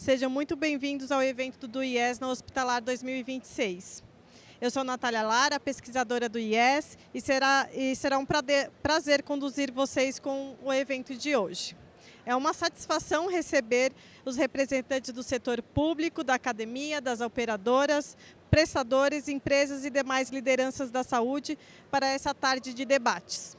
Sejam muito bem-vindos ao evento do IES na Hospitalar 2026. Eu sou Natália Lara, pesquisadora do IES, e será um prazer conduzir vocês com o evento de hoje. É uma satisfação receber os representantes do setor público, da academia, das operadoras, prestadores, empresas e demais lideranças da saúde para essa tarde de debates.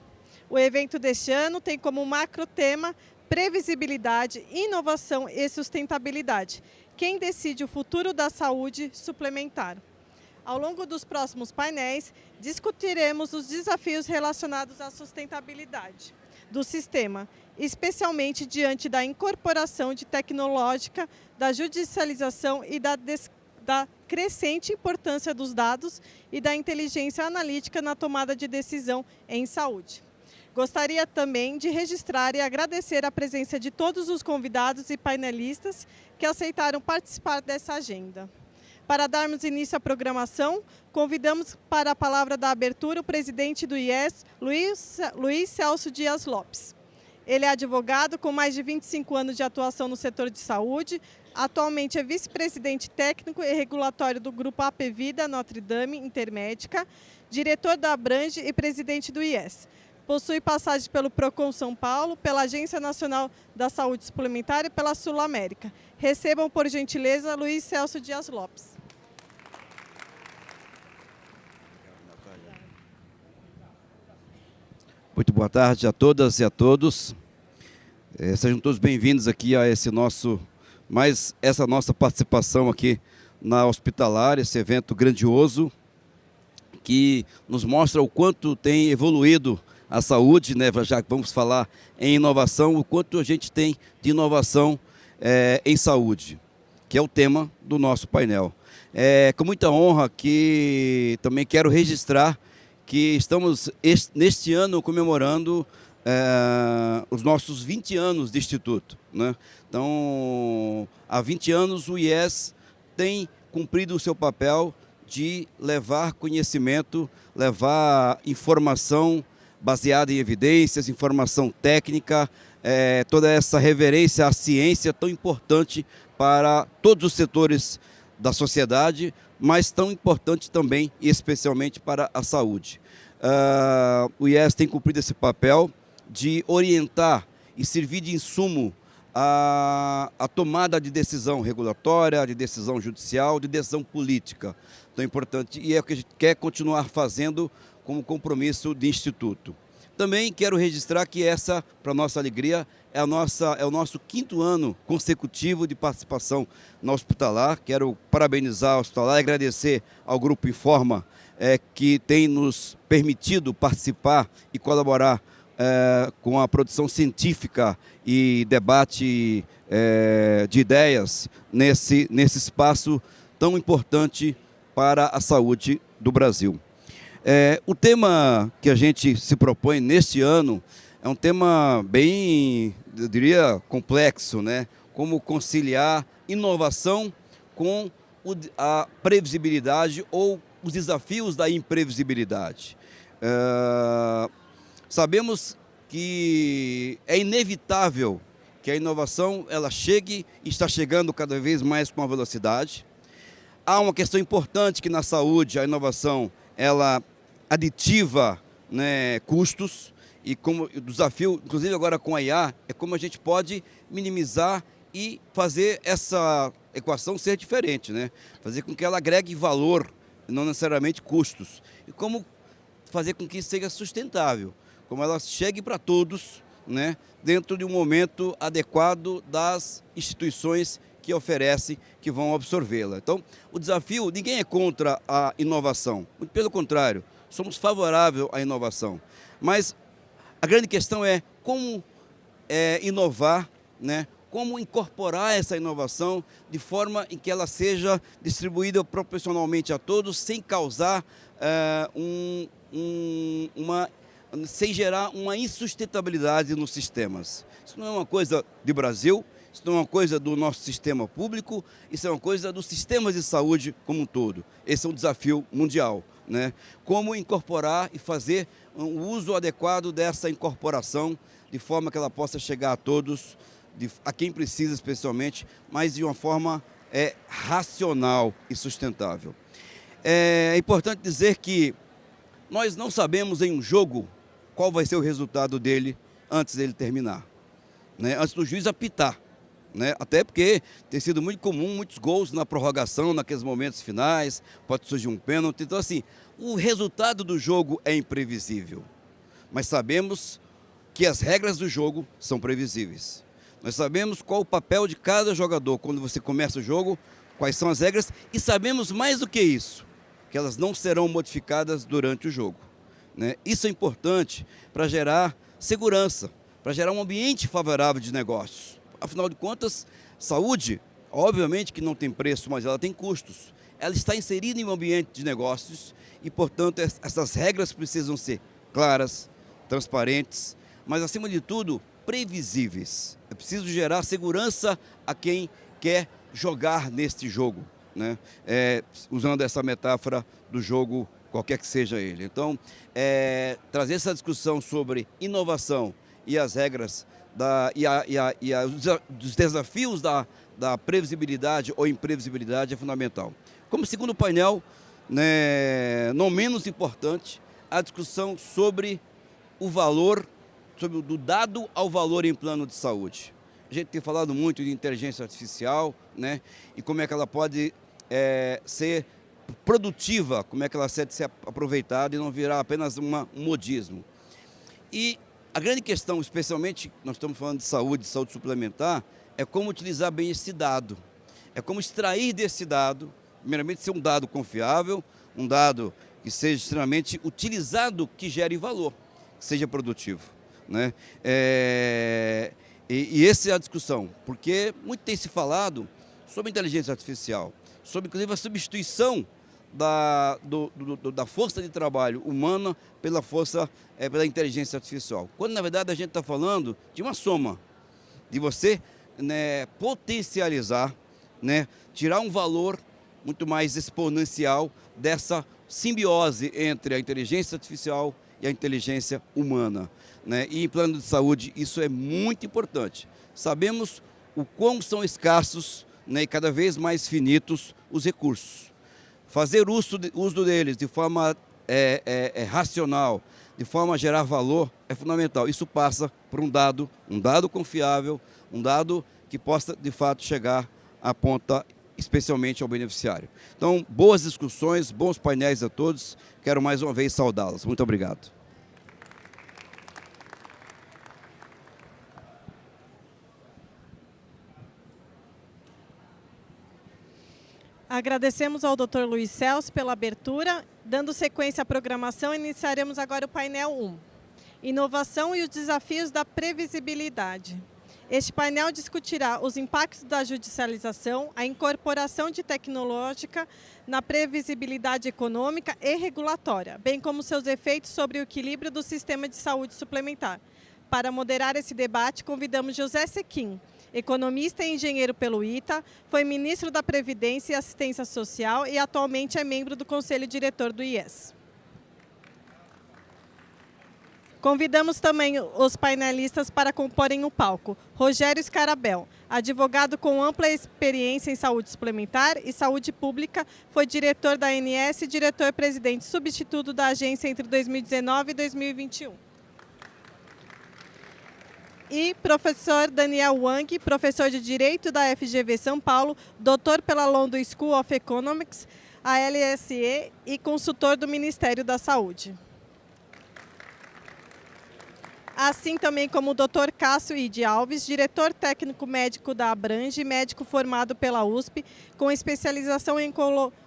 O evento deste ano tem como macrotema previsibilidade, inovação e sustentabilidade. Quem decide o futuro da saúde suplementar? Ao longo dos próximos painéis, discutiremos os desafios relacionados à sustentabilidade do sistema, especialmente diante da incorporação de tecnológica, da judicialização e da crescente importância dos dados e da inteligência analítica na tomada de decisão em saúde. Gostaria também de registrar e agradecer a presença de todos os convidados e painelistas que aceitaram participar dessa agenda. Para darmos início à programação, convidamos para a palavra da abertura o presidente do IES, Luiz Celso Dias Lopes. Ele é advogado com mais de 25 anos de atuação no setor de saúde, atualmente é vice-presidente técnico e regulatório do Grupo Apvida Notre Dame Intermédica, diretor da Abrange e presidente do IES. Possui passagem pelo Procon São Paulo, pela Agência Nacional da Saúde Suplementar e pela Sul América. Recebam, por gentileza, Luiz Celso Dias Lopes. Muito boa tarde a todas e a todos. Sejam todos bem-vindos aqui a essa nossa participação aqui na Hospitalar, esse evento grandioso que nos mostra o quanto tem evoluído a saúde, né? Já que vamos falar em inovação, o quanto a gente tem de inovação em saúde, que é o tema do nosso painel. Com muita honra que também quero registrar que estamos neste ano comemorando os nossos 20 anos de Instituto, né? Então, há 20 anos o IES tem cumprido o seu papel de levar conhecimento, levar informação baseada em evidências, informação técnica, toda essa reverência à ciência tão importante para todos os setores da sociedade, mas tão importante também e especialmente para a saúde. O IES tem cumprido esse papel de orientar e servir de insumo a tomada de decisão regulatória, de decisão judicial, de decisão política, tão importante, e é o que a gente quer continuar fazendo como compromisso de Instituto. Também quero registrar que essa, para nossa alegria, é o nosso 5º ano consecutivo de participação na Hospitalar. Quero parabenizar a Hospitalar e agradecer ao Grupo Informa, que tem nos permitido participar e colaborar com a produção científica e debate de ideias nesse espaço tão importante para a saúde do Brasil. O tema que a gente se propõe neste ano é um tema bem, eu diria, complexo, né? Como conciliar inovação com a previsibilidade ou os desafios da imprevisibilidade. Sabemos que é inevitável que a inovação ela chegue e está chegando cada vez mais com uma velocidade. Há uma questão importante que na saúde a inovação ela aditiva, né, custos, e como o desafio, inclusive agora com a IA, é como a gente pode minimizar e fazer essa equação ser diferente, né? Fazer com que ela agregue valor, não necessariamente custos. E como fazer com que isso seja sustentável, como ela chegue para todos, né, dentro de um momento adequado das instituições que oferecem, que vão absorvê-la. Então, o desafio, ninguém é contra a inovação, muito pelo contrário, somos favoráveis à inovação. Mas a grande questão é como inovar, né? Como incorporar essa inovação de forma em que ela seja distribuída proporcionalmente a todos, sem causar sem gerar uma insustentabilidade nos sistemas. Isso não é uma coisa de Brasil, isso não é uma coisa do nosso sistema público, isso é uma coisa dos sistemas de saúde como um todo. Esse é um desafio mundial, né? Como incorporar e fazer um uso adequado dessa incorporação, de forma que ela possa chegar a todos a quem precisa especialmente, mas de uma forma racional e sustentável. É importante dizer que nós não sabemos em um jogo qual vai ser o resultado dele antes dele terminar, né? Antes do juiz apitar. Né? Até porque tem sido muito comum muitos gols na prorrogação, naqueles momentos finais, pode surgir um pênalti. Então, assim, o resultado do jogo é imprevisível, mas sabemos que as regras do jogo são previsíveis. Nós sabemos qual o papel de cada jogador quando você começa o jogo, quais são as regras, e sabemos mais do que isso, que elas não serão modificadas durante o jogo, né? Isso é importante para gerar segurança, para gerar um ambiente favorável de negócios. Afinal de contas, saúde, obviamente que não tem preço, mas ela tem custos. Ela está inserida em um ambiente de negócios e, portanto, essas regras precisam ser claras, transparentes, mas, acima de tudo, previsíveis. É preciso gerar segurança a quem quer jogar neste jogo, né? Usando essa metáfora do jogo, qualquer que seja ele. Então, trazer essa discussão sobre inovação e as regras dos desafios da previsibilidade ou imprevisibilidade é fundamental. Como segundo painel, né, não menos importante, a discussão sobre o valor, do dado ao valor em plano de saúde. A gente tem falado muito de inteligência artificial, né, e como é que ela pode ser produtiva, como é que ela pode ser aproveitada e não virar apenas um modismo. E a grande questão, especialmente, nós estamos falando de saúde suplementar, é como utilizar bem esse dado. É como extrair desse dado, primeiramente ser um dado confiável, um dado que seja extremamente utilizado, que gere valor, que seja produtivo, né? E essa é a discussão, porque muito tem se falado sobre inteligência artificial, sobre inclusive a substituição da força de trabalho humana pela força, pela inteligência artificial. Quando, na verdade, a gente está falando de uma soma, de você, né, potencializar, né, tirar um valor muito mais exponencial dessa simbiose entre a inteligência artificial e a inteligência humana, né? E em plano de saúde isso é muito importante. Sabemos o quão são escassos, né, e cada vez mais finitos os recursos. Fazer uso deles de forma racional, de forma a gerar valor, é fundamental. Isso passa por um dado confiável, um dado que possa, de fato, chegar à ponta, especialmente ao beneficiário. Então, boas discussões, bons painéis a todos. Quero mais uma vez saudá-los. Muito obrigado. Agradecemos ao Dr. Luiz Celso pela abertura. Dando sequência à programação, iniciaremos agora o painel 1. Inovação e os desafios da previsibilidade. Este painel discutirá os impactos da judicialização, a incorporação de tecnológica na previsibilidade econômica e regulatória, bem como seus efeitos sobre o equilíbrio do sistema de saúde suplementar. Para moderar esse debate, convidamos José Sequim, economista e engenheiro pelo ITA, foi ministro da Previdência e Assistência Social e atualmente é membro do Conselho Diretor do IES. Convidamos também os painelistas para comporem o palco. Rogério Scarabel, advogado com ampla experiência em saúde suplementar e saúde pública, foi diretor da ANS e diretor-presidente substituto da agência entre 2019 e 2021. E professor Daniel Wang, professor de Direito da FGV São Paulo, doutor pela London School of Economics, a LSE e consultor do Ministério da Saúde. Assim também como o Dr. Cássio Ide Alves, diretor técnico médico da Abrange, médico formado pela USP, com especialização em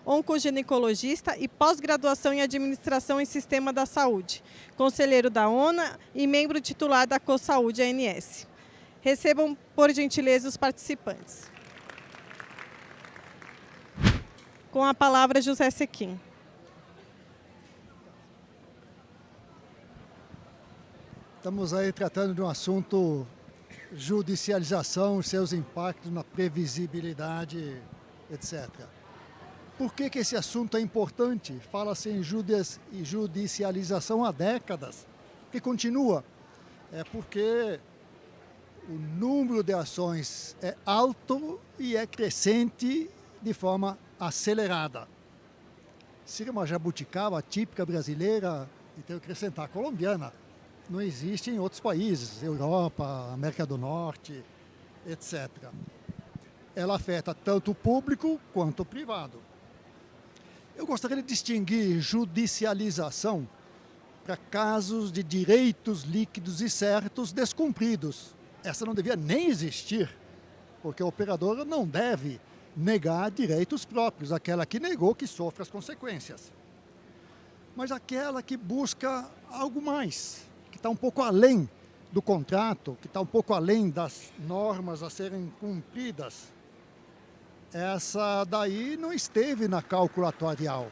oncoginecologista e pós-graduação em administração em sistema da saúde, conselheiro da ONU e membro titular da CoSaúde ANS. Recebam, por gentileza, os participantes. Com a palavra, José Sequim. Estamos aí tratando de um assunto, judicialização, seus impactos na previsibilidade, etc. Por que esse assunto é importante? Fala-se em judicialização há décadas, que continua. É porque O número de ações é alto e é crescente de forma acelerada. Seria uma jabuticaba típica brasileira, e tenho que acrescentar, colombiana. Não existe em outros países, Europa, América do Norte, etc. Ela afeta tanto o público quanto o privado. Eu gostaria de distinguir judicialização para casos de direitos líquidos e certos descumpridos. Essa não devia nem existir, porque a operadora não deve negar direitos próprios, aquela que negou que sofre as consequências. Mas aquela que busca algo mais, que está um pouco além do contrato, que está um pouco além das normas a serem cumpridas, essa daí não esteve na calculatorial.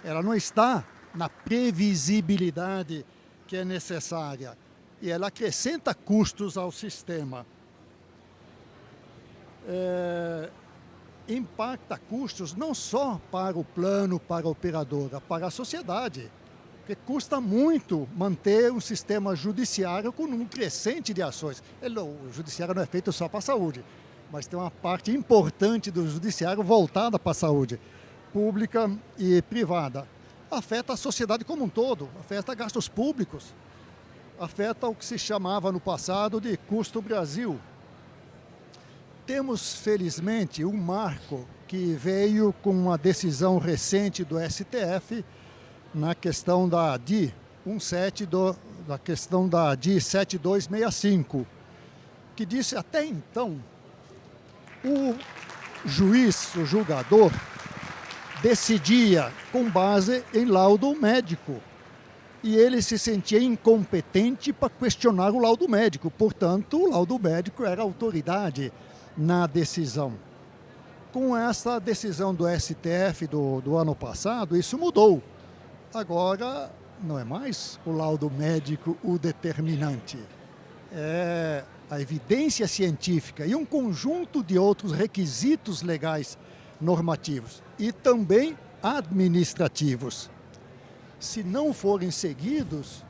Ela não está na previsibilidade que é necessária. E ela acrescenta custos ao sistema. Impacta custos não só para o plano, para a operadora, para a sociedade. Porque custa muito manter um sistema judiciário com um crescente de ações. O judiciário não é feito só para a saúde, mas tem uma parte importante do judiciário voltada para a saúde, pública e privada. Afeta a sociedade como um todo, afeta gastos públicos, afeta o que se chamava no passado de custo Brasil. Temos, felizmente, um marco que veio com uma decisão recente do STF na questão da DI 7265, que disse até então o juiz, o julgador, decidia com base em laudo médico. E ele se sentia incompetente para questionar o laudo médico. Portanto, o laudo médico era autoridade na decisão. Com essa decisão do STF do ano passado, isso mudou. Agora, não é mais o laudo médico o determinante. É a evidência científica e um conjunto de outros requisitos legais normativos e também administrativos. Se não forem seguidos,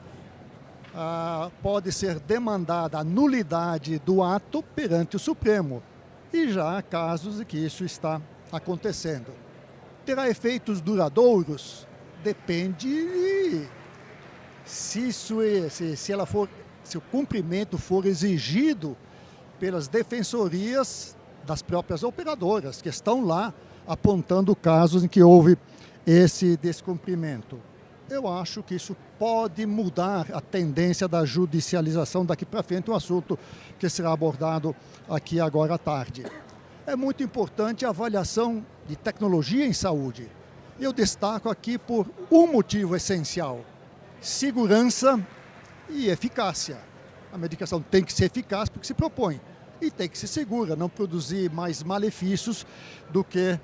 pode ser demandada a nulidade do ato perante o Supremo. E já há casos em que isso está acontecendo. Terá efeitos duradouros? Depende se o cumprimento for exigido pelas defensorias das próprias operadoras, que estão lá apontando casos em que houve esse descumprimento. Eu acho que isso pode mudar a tendência da judicialização daqui para frente, um assunto que será abordado aqui agora à tarde. É muito importante a avaliação de tecnologia em saúde. Eu destaco aqui por um motivo essencial: segurança e eficácia. A medicação tem que ser eficaz porque se propõe e tem que ser segura, não produzir mais malefícios do que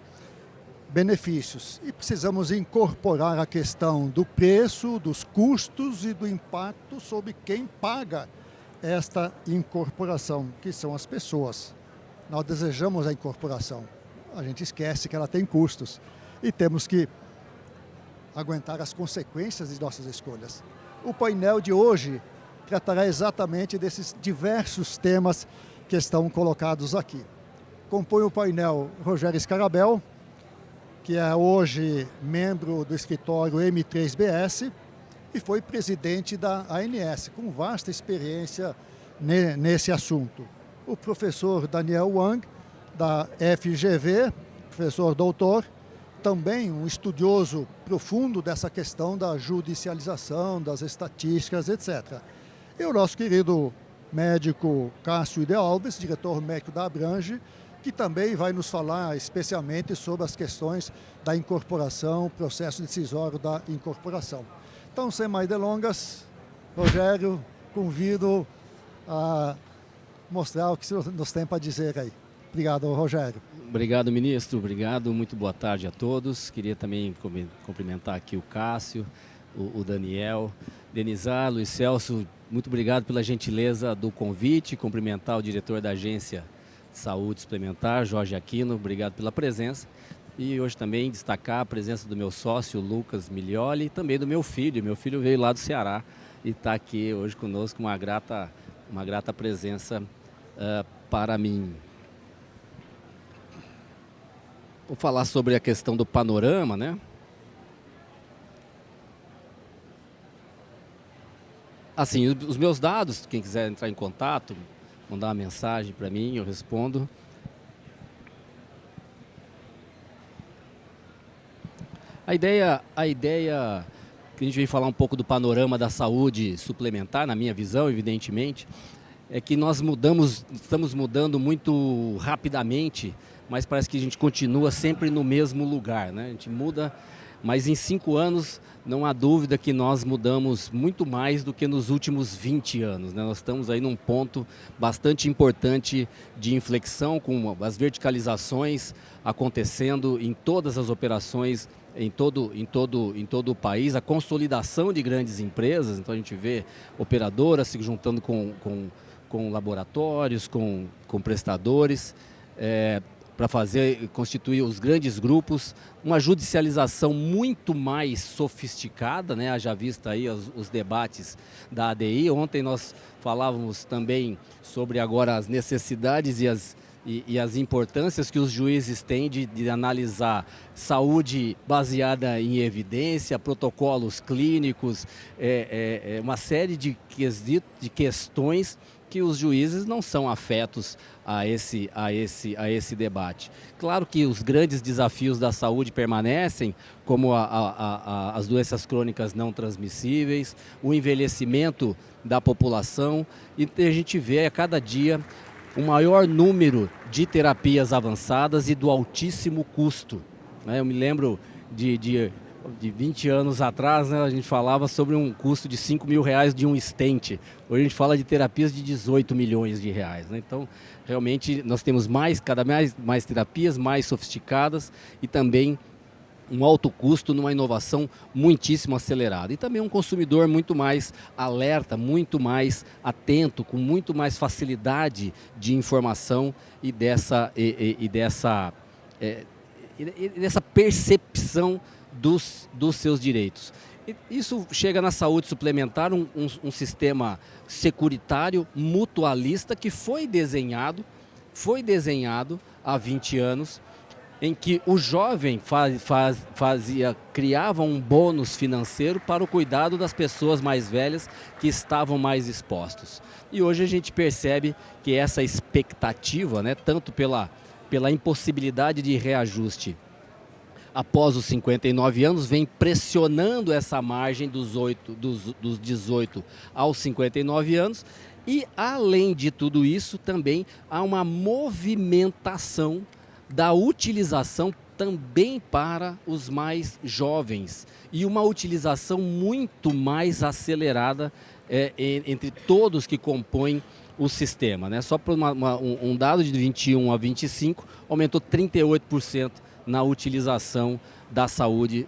benefícios. E precisamos incorporar a questão do preço, dos custos e do impacto sobre quem paga esta incorporação, que são as pessoas. Nós desejamos a incorporação, a gente esquece que ela tem custos e temos que aguentar as consequências de nossas escolhas. O painel de hoje tratará exatamente desses diversos temas que estão colocados aqui. Compõe o painel Rogério Scarabel, que é hoje membro do escritório M3BS e foi presidente da ANS, com vasta experiência nesse assunto. O professor Daniel Wang, da FGV, professor doutor, também um estudioso profundo dessa questão da judicialização, das estatísticas, etc. E o nosso querido médico Cássio de Alves, diretor médico da Abrange, que também vai nos falar especialmente sobre as questões da incorporação, processo decisório da incorporação. Então, sem mais delongas, Rogério, convido a mostrar o que você nos tem para dizer aí. Obrigado, Rogério. Obrigado, ministro. Obrigado. Muito boa tarde a todos. Queria também cumprimentar aqui o Cássio, o Daniel, Denizar, Luiz Celso. Muito obrigado pela gentileza do convite. Cumprimentar o diretor da Agência de Saúde Suplementar, Jorge Aquino. Obrigado pela presença. E hoje também destacar a presença do meu sócio, Lucas Milioli, e também do meu filho. Meu filho veio lá do Ceará e está aqui hoje conosco, uma grata presença para mim. Vou falar sobre a questão do panorama, né? Assim, os meus dados, quem quiser entrar em contato, mandar uma mensagem para mim, eu respondo. A ideia que a gente veio falar um pouco do panorama da saúde suplementar, na minha visão, evidentemente, é que nós estamos mudando muito rapidamente, mas parece que a gente continua sempre no mesmo lugar, né? A gente muda, mas em 5 anos não há dúvida que nós mudamos muito mais do que nos últimos 20 anos, né? Nós estamos aí num ponto bastante importante de inflexão, com as verticalizações acontecendo em todas as operações, em todo o país, a consolidação de grandes empresas. Então a gente vê operadoras se juntando com laboratórios, com prestadores, para constituir os grandes grupos, uma judicialização muito mais sofisticada, né? Haja vista aí os debates da ADI. Ontem nós falávamos também sobre agora as necessidades e as importâncias que os juízes têm de analisar saúde baseada em evidência, protocolos clínicos, uma série de questões que os juízes não são afetos a esse debate. Claro que os grandes desafios da saúde permanecem, como as doenças crônicas não transmissíveis, o envelhecimento da população, e a gente vê a cada dia o maior número de terapias avançadas e do altíssimo custo, né? Eu me lembro de 20 anos atrás, né, a gente falava sobre um custo de R$5.000 de um stent. Hoje a gente fala de terapias de 18 milhões de reais, né? Então, realmente, nós temos cada vez mais terapias mais sofisticadas e também um alto custo numa inovação muitíssimo acelerada. E também um consumidor muito mais alerta, muito mais atento, com muito mais facilidade de informação e dessa percepção dos seus direitos. Isso chega na saúde suplementar, um sistema securitário mutualista que foi desenhado há 20 anos, em que o jovem criava um bônus financeiro para o cuidado das pessoas mais velhas que estavam mais expostos. E hoje a gente percebe que essa expectativa, né, tanto pela impossibilidade de reajuste após os 59 anos, vem pressionando essa margem dos 18 aos 59 anos. E, além de tudo isso, também há uma movimentação da utilização também para os mais jovens e uma utilização muito mais acelerada entre todos que compõem o sistema, né? Só por um dado de 21 a 25, aumentou 38% na utilização da saúde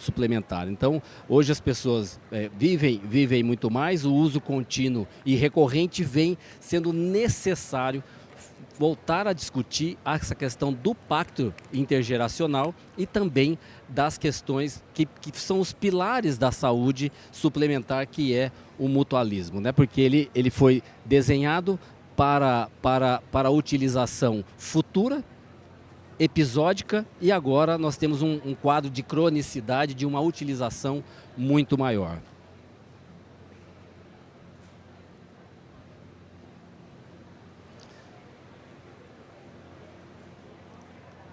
suplementar. Então, hoje as pessoas vivem muito mais, o uso contínuo e recorrente vem sendo necessário voltar a discutir essa questão do pacto intergeracional e também das questões que são os pilares da saúde suplementar, que é o mutualismo, né? Porque ele foi desenhado para a utilização futura, episódica, e agora nós temos um quadro de cronicidade de uma utilização muito maior.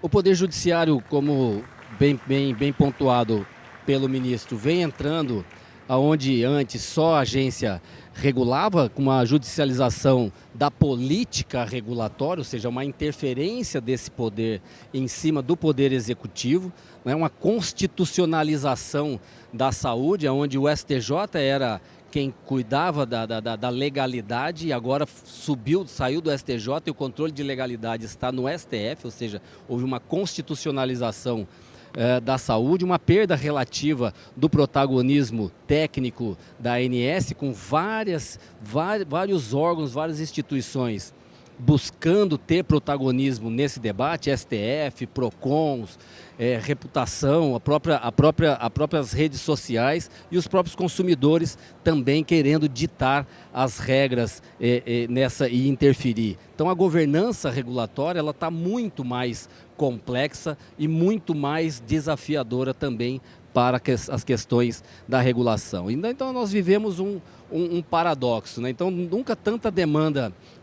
O Poder Judiciário, como bem pontuado pelo ministro, vem entrando aonde antes só a agência regulava, com uma judicialização da política regulatória, ou seja, uma interferência desse poder em cima do poder executivo, né? Uma constitucionalização da saúde, onde o STJ era quem cuidava da legalidade e agora saiu do STJ e o controle de legalidade está no STF, ou seja, houve uma constitucionalização da saúde, uma perda relativa do protagonismo técnico da ANS, com vários órgãos, várias instituições buscando ter protagonismo nesse debate, STF, PROCONs, reputação, as próprias redes sociais e os próprios consumidores também querendo ditar as regras nessa e interferir. Então a governança regulatória ela está muito mais complexa e muito mais desafiadora também para as questões da regulação. Então nós vivemos um paradoxo, né? Então nunca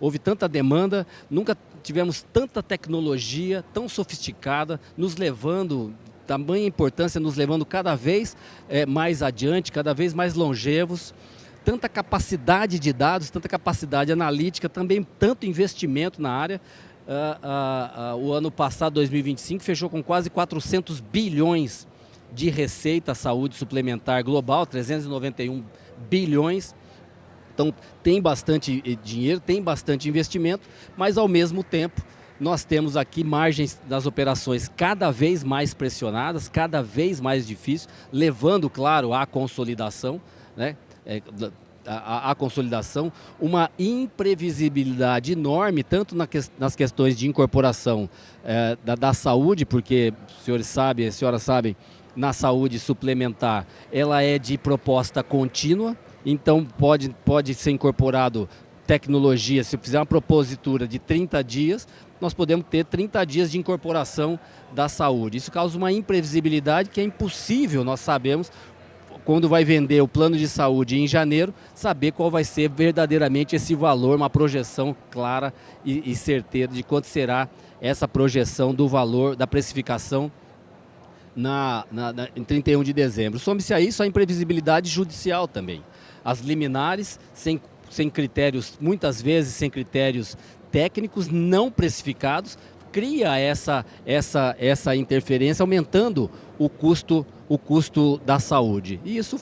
houve tanta demanda, nunca tivemos tanta tecnologia tão sofisticada, nos levando, tamanha importância, nos levando cada vez mais adiante, cada vez mais longevos, tanta capacidade de dados, tanta capacidade analítica, também tanto investimento na área. O ano passado, 2025, fechou com quase 400 bilhões de receita saúde suplementar global, 391 bilhões. Então tem bastante dinheiro, tem bastante investimento, mas ao mesmo tempo nós temos aqui margens das operações cada vez mais pressionadas, cada vez mais difíceis, levando, claro, à consolidação, né? A consolidação, uma imprevisibilidade enorme, tanto nas questões de incorporação da saúde, porque os senhores sabem, as senhoras sabem, na saúde suplementar, ela é de proposta contínua, então pode ser incorporado tecnologia, se eu fizer uma propositura de 30 dias, nós podemos ter 30 dias de incorporação da saúde. Isso causa uma imprevisibilidade que é impossível, nós sabemos, quando vai vender o plano de saúde em janeiro, saber qual vai ser verdadeiramente esse valor, uma projeção clara e certeira de quanto será essa projeção do valor da precificação em 31 de dezembro. Some-se a isso a imprevisibilidade judicial também. As liminares, sem critérios, muitas vezes sem critérios técnicos, não precificados, cria essa interferência, aumentando o custo da saúde. E isso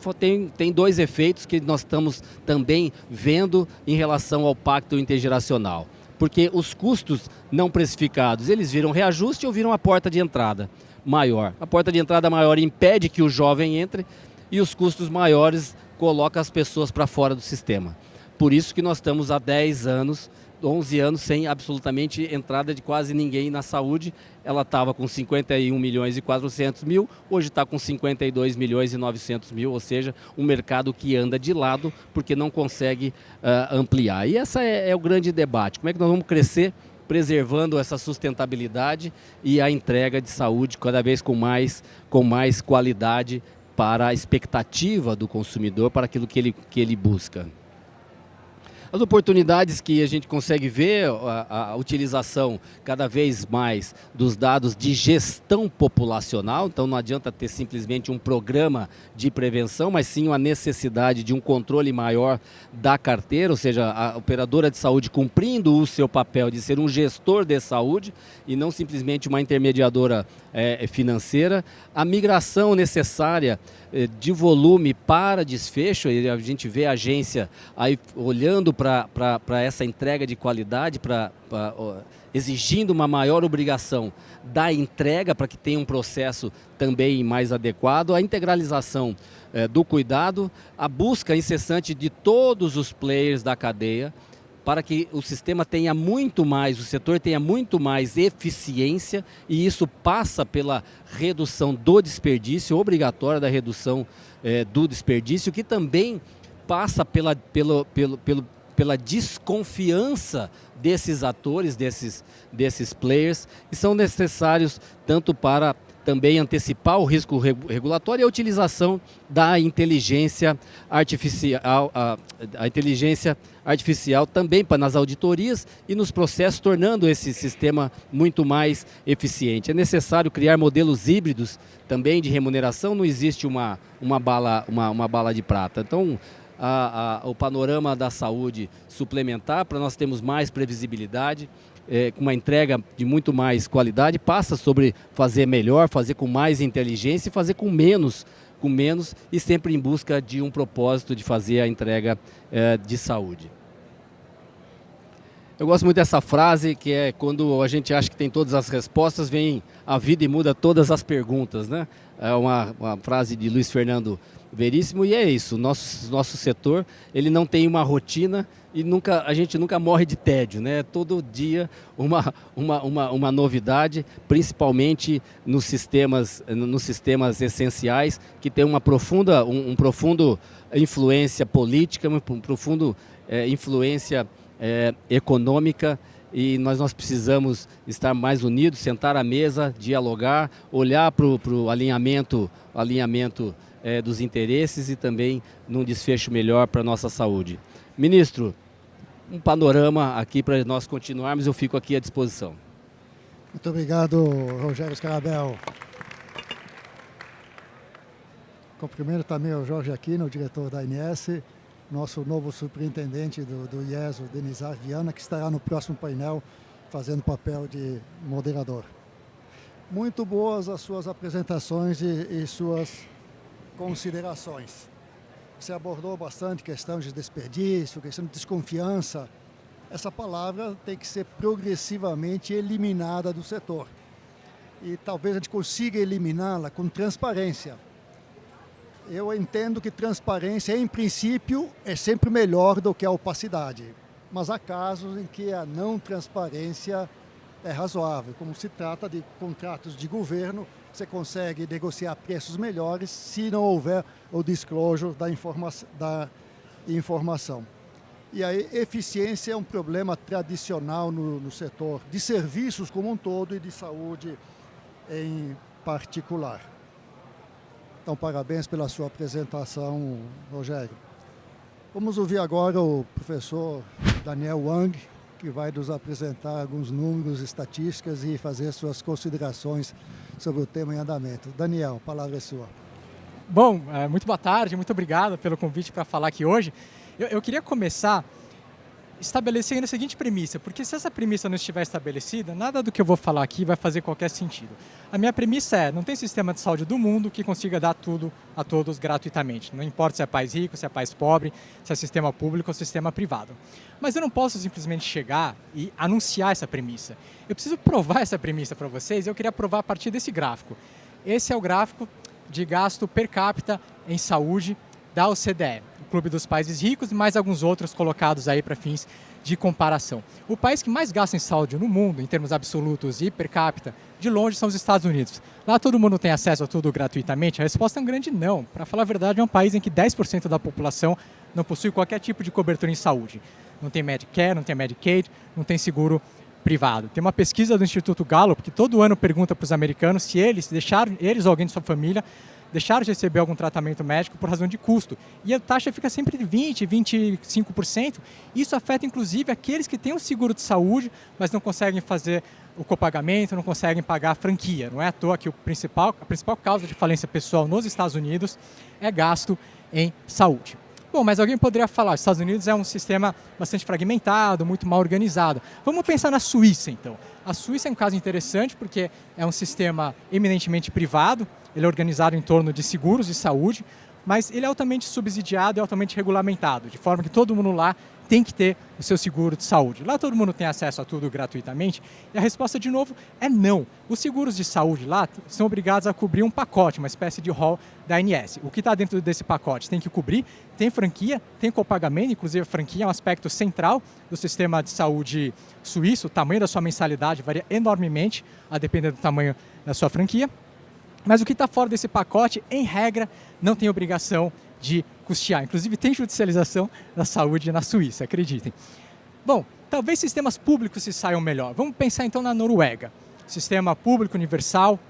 tem dois efeitos que nós estamos também vendo em relação ao pacto intergeracional. Porque os custos não precificados, eles viram reajuste ou viram a porta de entrada maior. A porta de entrada maior impede que o jovem entre e os custos maiores colocam as pessoas para fora do sistema. Por isso que nós estamos há 10 anos, 11 anos sem absolutamente entrada de quase ninguém na saúde. Ela estava com 51 milhões e 400 mil, hoje está com 52 milhões e 900 mil, ou seja, um mercado que anda de lado porque não consegue ampliar. E esse é o grande debate. Como é que nós vamos crescer preservando essa sustentabilidade e a entrega de saúde cada vez com mais qualidade para a expectativa do consumidor, para aquilo que ele busca. As oportunidades que a gente consegue ver, a utilização cada vez mais dos dados de gestão populacional, então não adianta ter simplesmente um programa de prevenção, mas sim uma necessidade de um controle maior da carteira, ou seja, a operadora de saúde cumprindo o seu papel de ser um gestor de saúde e não simplesmente uma intermediadora financeira, a migração necessária de volume para desfecho, e a gente vê a agência aí olhando para essa entrega de qualidade, exigindo uma maior obrigação da entrega para que tenha um processo também mais adequado, a integralização do cuidado, a busca incessante de todos os players da cadeia, para que o sistema tenha muito mais, o setor tenha muito mais eficiência, e isso passa pela redução do desperdício, obrigatória da redução do desperdício, que também passa pela desconfiança desses atores, desses players, que são necessários tanto para também antecipar o risco regulatório e a utilização da inteligência artificial, a inteligência artificial também nas auditorias e nos processos, tornando esse sistema muito mais eficiente. É necessário criar modelos híbridos também de remuneração, não existe uma bala de prata. Então, o panorama da saúde suplementar, para nós termos mais previsibilidade, com uma entrega de muito mais qualidade, passa sobre fazer melhor, fazer com mais inteligência e fazer com menos e sempre em busca de um propósito de fazer a entrega de saúde. Eu gosto muito dessa frase, que é quando a gente acha que tem todas as respostas, vem a vida e muda todas as perguntas, né? É uma frase de Luiz Fernando Veríssimo, e é isso, nosso setor, ele não tem uma rotina e a gente nunca morre de tédio, né? Todo dia uma novidade, principalmente nos sistemas essenciais, que tem uma profundo influência política, uma profundo influência econômica, e nós precisamos estar mais unidos, sentar à mesa, dialogar, olhar para o alinhamento dos interesses e também num desfecho melhor para a nossa saúde. Ministro, um panorama aqui para nós continuarmos, eu fico aqui à disposição. Muito obrigado, Rogério Scarabel. Cumprimento também o Jorge Aquino, o diretor da ANS, nosso novo superintendente do IES, o Denizar Viana, que estará no próximo painel fazendo papel de moderador. Muito boas as suas apresentações e suas considerações. Você abordou bastante questão de desperdício, questão de desconfiança. Essa palavra tem que ser progressivamente eliminada do setor. E talvez a gente consiga eliminá-la com transparência. Eu entendo que transparência, em princípio, é sempre melhor do que a opacidade. Mas há casos em que a não transparência é razoável. Como se trata de contratos de governo, você consegue negociar preços melhores se não houver o disclosure da informação. E a eficiência é um problema tradicional no setor de serviços como um todo e de saúde em particular. Então, parabéns pela sua apresentação, Rogério. Vamos ouvir agora o professor Daniel Wang, que vai nos apresentar alguns números, estatísticas e fazer suas considerações sobre o tema em andamento. Daniel, a palavra é sua. Bom, muito boa tarde, muito obrigado pelo convite para falar aqui hoje. Eu queria começar estabelecendo a seguinte premissa, porque se essa premissa não estiver estabelecida, nada do que eu vou falar aqui vai fazer qualquer sentido. A minha premissa é, não tem sistema de saúde do mundo que consiga dar tudo a todos gratuitamente. Não importa se é país rico, se é país pobre, se é sistema público ou sistema privado. Mas eu não posso simplesmente chegar e anunciar essa premissa. Eu preciso provar essa premissa para vocês e eu queria provar a partir desse gráfico. Esse é o gráfico de gasto per capita em saúde da OCDE, o Clube dos Países Ricos, e mais alguns outros colocados aí para fins de comparação. O país que mais gasta em saúde no mundo, em termos absolutos e per capita, de longe são os Estados Unidos. Lá todo mundo tem acesso a tudo gratuitamente? A resposta é um grande não. Para falar a verdade, é um país em que 10% da população não possui qualquer tipo de cobertura em saúde. Não tem Medicare, não tem Medicaid, não tem seguro privado. Tem uma pesquisa do Instituto Gallup que todo ano pergunta para os americanos se eles ou alguém de sua família deixaram de receber algum tratamento médico por razão de custo. E a taxa fica sempre de 20%, 25%. Isso afeta, inclusive, aqueles que têm um seguro de saúde, mas não conseguem fazer o copagamento, não conseguem pagar a franquia. Não é à toa que a principal causa de falência pessoal nos Estados Unidos é gasto em saúde. Bom, mas alguém poderia falar, os Estados Unidos é um sistema bastante fragmentado, muito mal organizado. Vamos pensar na Suíça, então. A Suíça é um caso interessante porque é um sistema eminentemente privado, ele é organizado em torno de seguros de saúde, mas ele é altamente subsidiado e altamente regulamentado, de forma que todo mundo lá tem que ter o seu seguro de saúde. Lá todo mundo tem acesso a tudo gratuitamente e a resposta, de novo, é não. Os seguros de saúde lá são obrigados a cobrir um pacote, uma espécie de rol da ANS. O que está dentro desse pacote tem que cobrir, tem franquia, tem copagamento, inclusive a franquia é um aspecto central do sistema de saúde suíço. O tamanho da sua mensalidade varia enormemente a depender do tamanho da sua franquia. Mas o que está fora desse pacote, em regra, não tem obrigação de custear. Inclusive, tem judicialização da saúde na Suíça, acreditem. Bom, talvez sistemas públicos se saiam melhor. Vamos pensar então na Noruega. Sistema público universal,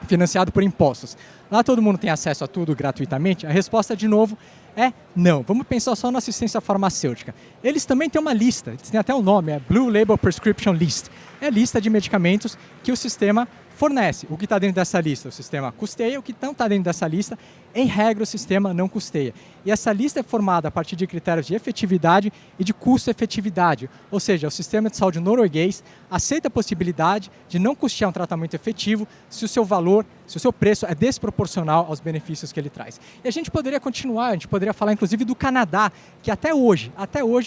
financiado por impostos. Lá todo mundo tem acesso a tudo gratuitamente? A resposta, de novo, é não. Vamos pensar só na assistência farmacêutica. Eles também têm uma lista, eles têm até um nome, é Blue Label Prescription List. É a lista de medicamentos que o sistema fornece. O que está dentro dessa lista, o sistema custeia. O que não está dentro dessa lista, em regra, o sistema não custeia. E essa lista é formada a partir de critérios de efetividade e de custo-efetividade. Ou seja, o sistema de saúde norueguês aceita a possibilidade de não custear um tratamento efetivo se o seu valor, se o seu preço é desproporcional aos benefícios que ele traz. E a gente poderia continuar, a gente poderia falar inclusive do Canadá, que até hoje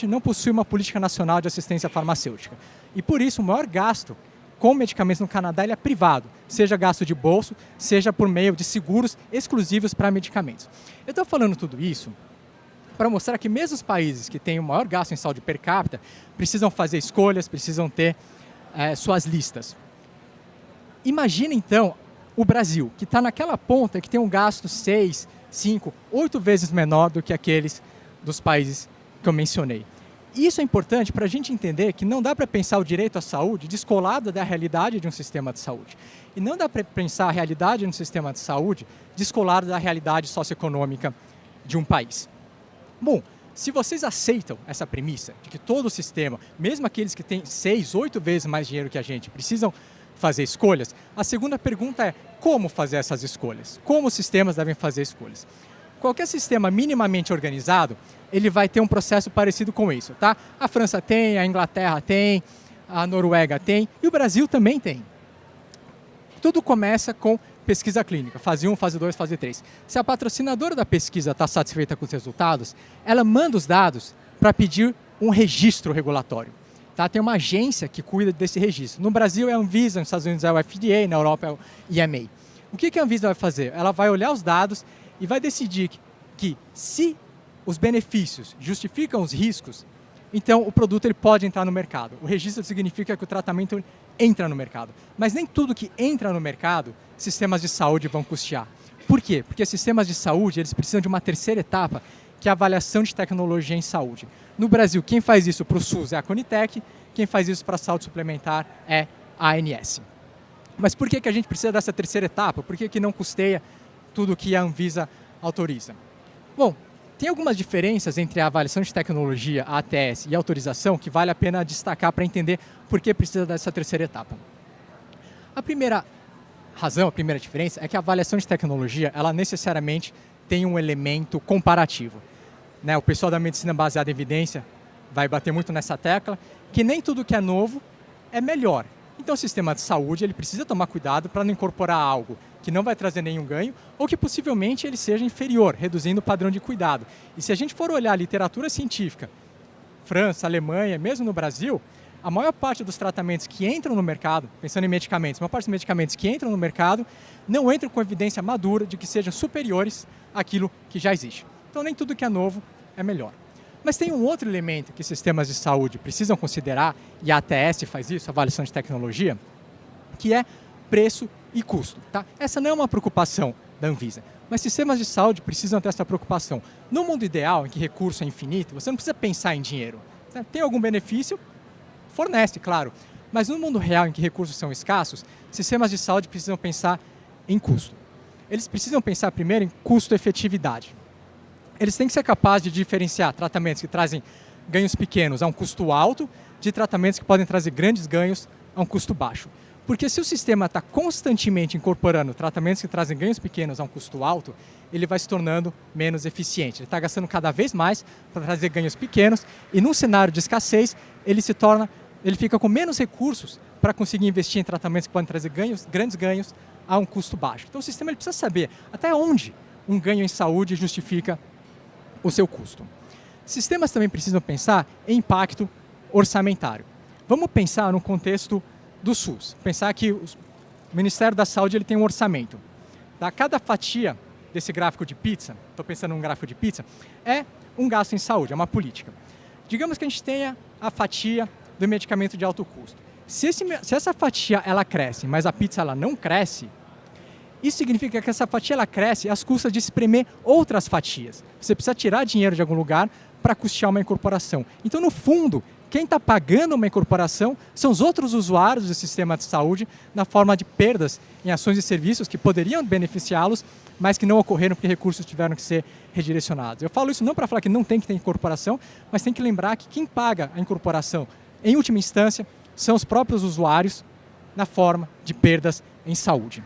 não possui uma política nacional de assistência farmacêutica. E por isso o maior gasto com medicamentos no Canadá ele é privado, seja gasto de bolso, seja por meio de seguros exclusivos para medicamentos. Eu estou falando tudo isso para mostrar que mesmo os países que têm o maior gasto em saúde per capita precisam fazer escolhas, precisam ter suas listas. Imagina então o Brasil, que está naquela ponta que tem um gasto 6, 5, 8 vezes menor do que aqueles dos países que eu mencionei. Isso é importante para a gente entender que não dá para pensar o direito à saúde descolado da realidade de um sistema de saúde. E não dá para pensar a realidade de um sistema de saúde descolado da realidade socioeconômica de um país. Bom, se vocês aceitam essa premissa de que todo o sistema, mesmo aqueles que têm 6, 8 vezes mais dinheiro que a gente, precisam fazer escolhas, a segunda pergunta é como fazer essas escolhas? Como os sistemas devem fazer escolhas? Qualquer sistema minimamente organizado, ele vai ter um processo parecido com isso, tá? A França tem, a Inglaterra tem, a Noruega tem e o Brasil também tem. Tudo começa com pesquisa clínica, fase 1, fase 2, fase 3. Se a patrocinadora da pesquisa está satisfeita com os resultados, ela manda os dados para pedir um registro regulatório. Tá? Tem uma agência que cuida desse registro. No Brasil é a Anvisa, nos Estados Unidos é o FDA, na Europa é o EMA. O que a Anvisa vai fazer? Ela vai olhar os dados e vai decidir que se os benefícios justificam os riscos, então o produto ele pode entrar no mercado. O registro significa que o tratamento entra no mercado. Mas nem tudo que entra no mercado, sistemas de saúde vão custear. Por quê? Porque sistemas de saúde eles precisam de uma terceira etapa, que é a avaliação de tecnologia em saúde. No Brasil, quem faz isso para o SUS é a Conitec, quem faz isso para a saúde suplementar é a ANS. Mas por que a gente precisa dessa terceira etapa? Por que não custeia tudo que a Anvisa autoriza? Bom, tem algumas diferenças entre a avaliação de tecnologia, a ATS, e a autorização que vale a pena destacar para entender por que precisa dessa terceira etapa. A primeira razão, a primeira diferença é que a avaliação de tecnologia, ela necessariamente tem um elemento comparativo. Né? O pessoal da medicina baseada em evidência vai bater muito nessa tecla, que nem tudo que é novo é melhor. Então o sistema de saúde ele precisa tomar cuidado para não incorporar algo que não vai trazer nenhum ganho ou que possivelmente ele seja inferior, reduzindo o padrão de cuidado. E se a gente for olhar a literatura científica, França, Alemanha, mesmo no Brasil, a maior parte dos tratamentos que entram no mercado, pensando em medicamentos, a maior parte dos medicamentos que entram no mercado não entram com evidência madura de que sejam superiores àquilo que já existe. Então nem tudo que é novo é melhor. Mas tem um outro elemento que sistemas de saúde precisam considerar, e a ATS faz isso, a avaliação de tecnologia, que é preço e custo. Tá? Essa não é uma preocupação da Anvisa, mas sistemas de saúde precisam ter essa preocupação. No mundo ideal, em que recurso é infinito, você não precisa pensar em dinheiro. Tem algum benefício? Fornece, claro. Mas no mundo real, em que recursos são escassos, sistemas de saúde precisam pensar em custo. Eles precisam pensar primeiro em custo-efetividade. Eles têm que ser capazes de diferenciar tratamentos que trazem ganhos pequenos a um custo alto de tratamentos que podem trazer grandes ganhos a um custo baixo. Porque se o sistema está constantemente incorporando tratamentos que trazem ganhos pequenos a um custo alto, ele vai se tornando menos eficiente. Ele está gastando cada vez mais para trazer ganhos pequenos e num cenário de escassez, ele fica com menos recursos para conseguir investir em tratamentos que podem trazer grandes ganhos a um custo baixo. Então o sistema ele precisa saber até onde um ganho em saúde justifica o seu custo. Sistemas também precisam pensar em impacto orçamentário. Vamos pensar no contexto do SUS. Pensar que o Ministério da Saúde ele tem um orçamento. Tá? Cada fatia desse gráfico de pizza, estou pensando num gráfico de pizza, é um gasto em saúde, é uma política. Digamos que a gente tenha a fatia do medicamento de alto custo. Se essa fatia ela cresce, mas a pizza ela não cresce, isso significa que essa fatia ela cresce às custas de espremer outras fatias. Você precisa tirar dinheiro de algum lugar para custear uma incorporação. Então, no fundo, quem está pagando uma incorporação são os outros usuários do sistema de saúde na forma de perdas em ações e serviços que poderiam beneficiá-los, mas que não ocorreram porque recursos tiveram que ser redirecionados. Eu falo isso não para falar que não tem que ter incorporação, mas tem que lembrar que quem paga a incorporação, em última instância, são os próprios usuários na forma de perdas em saúde.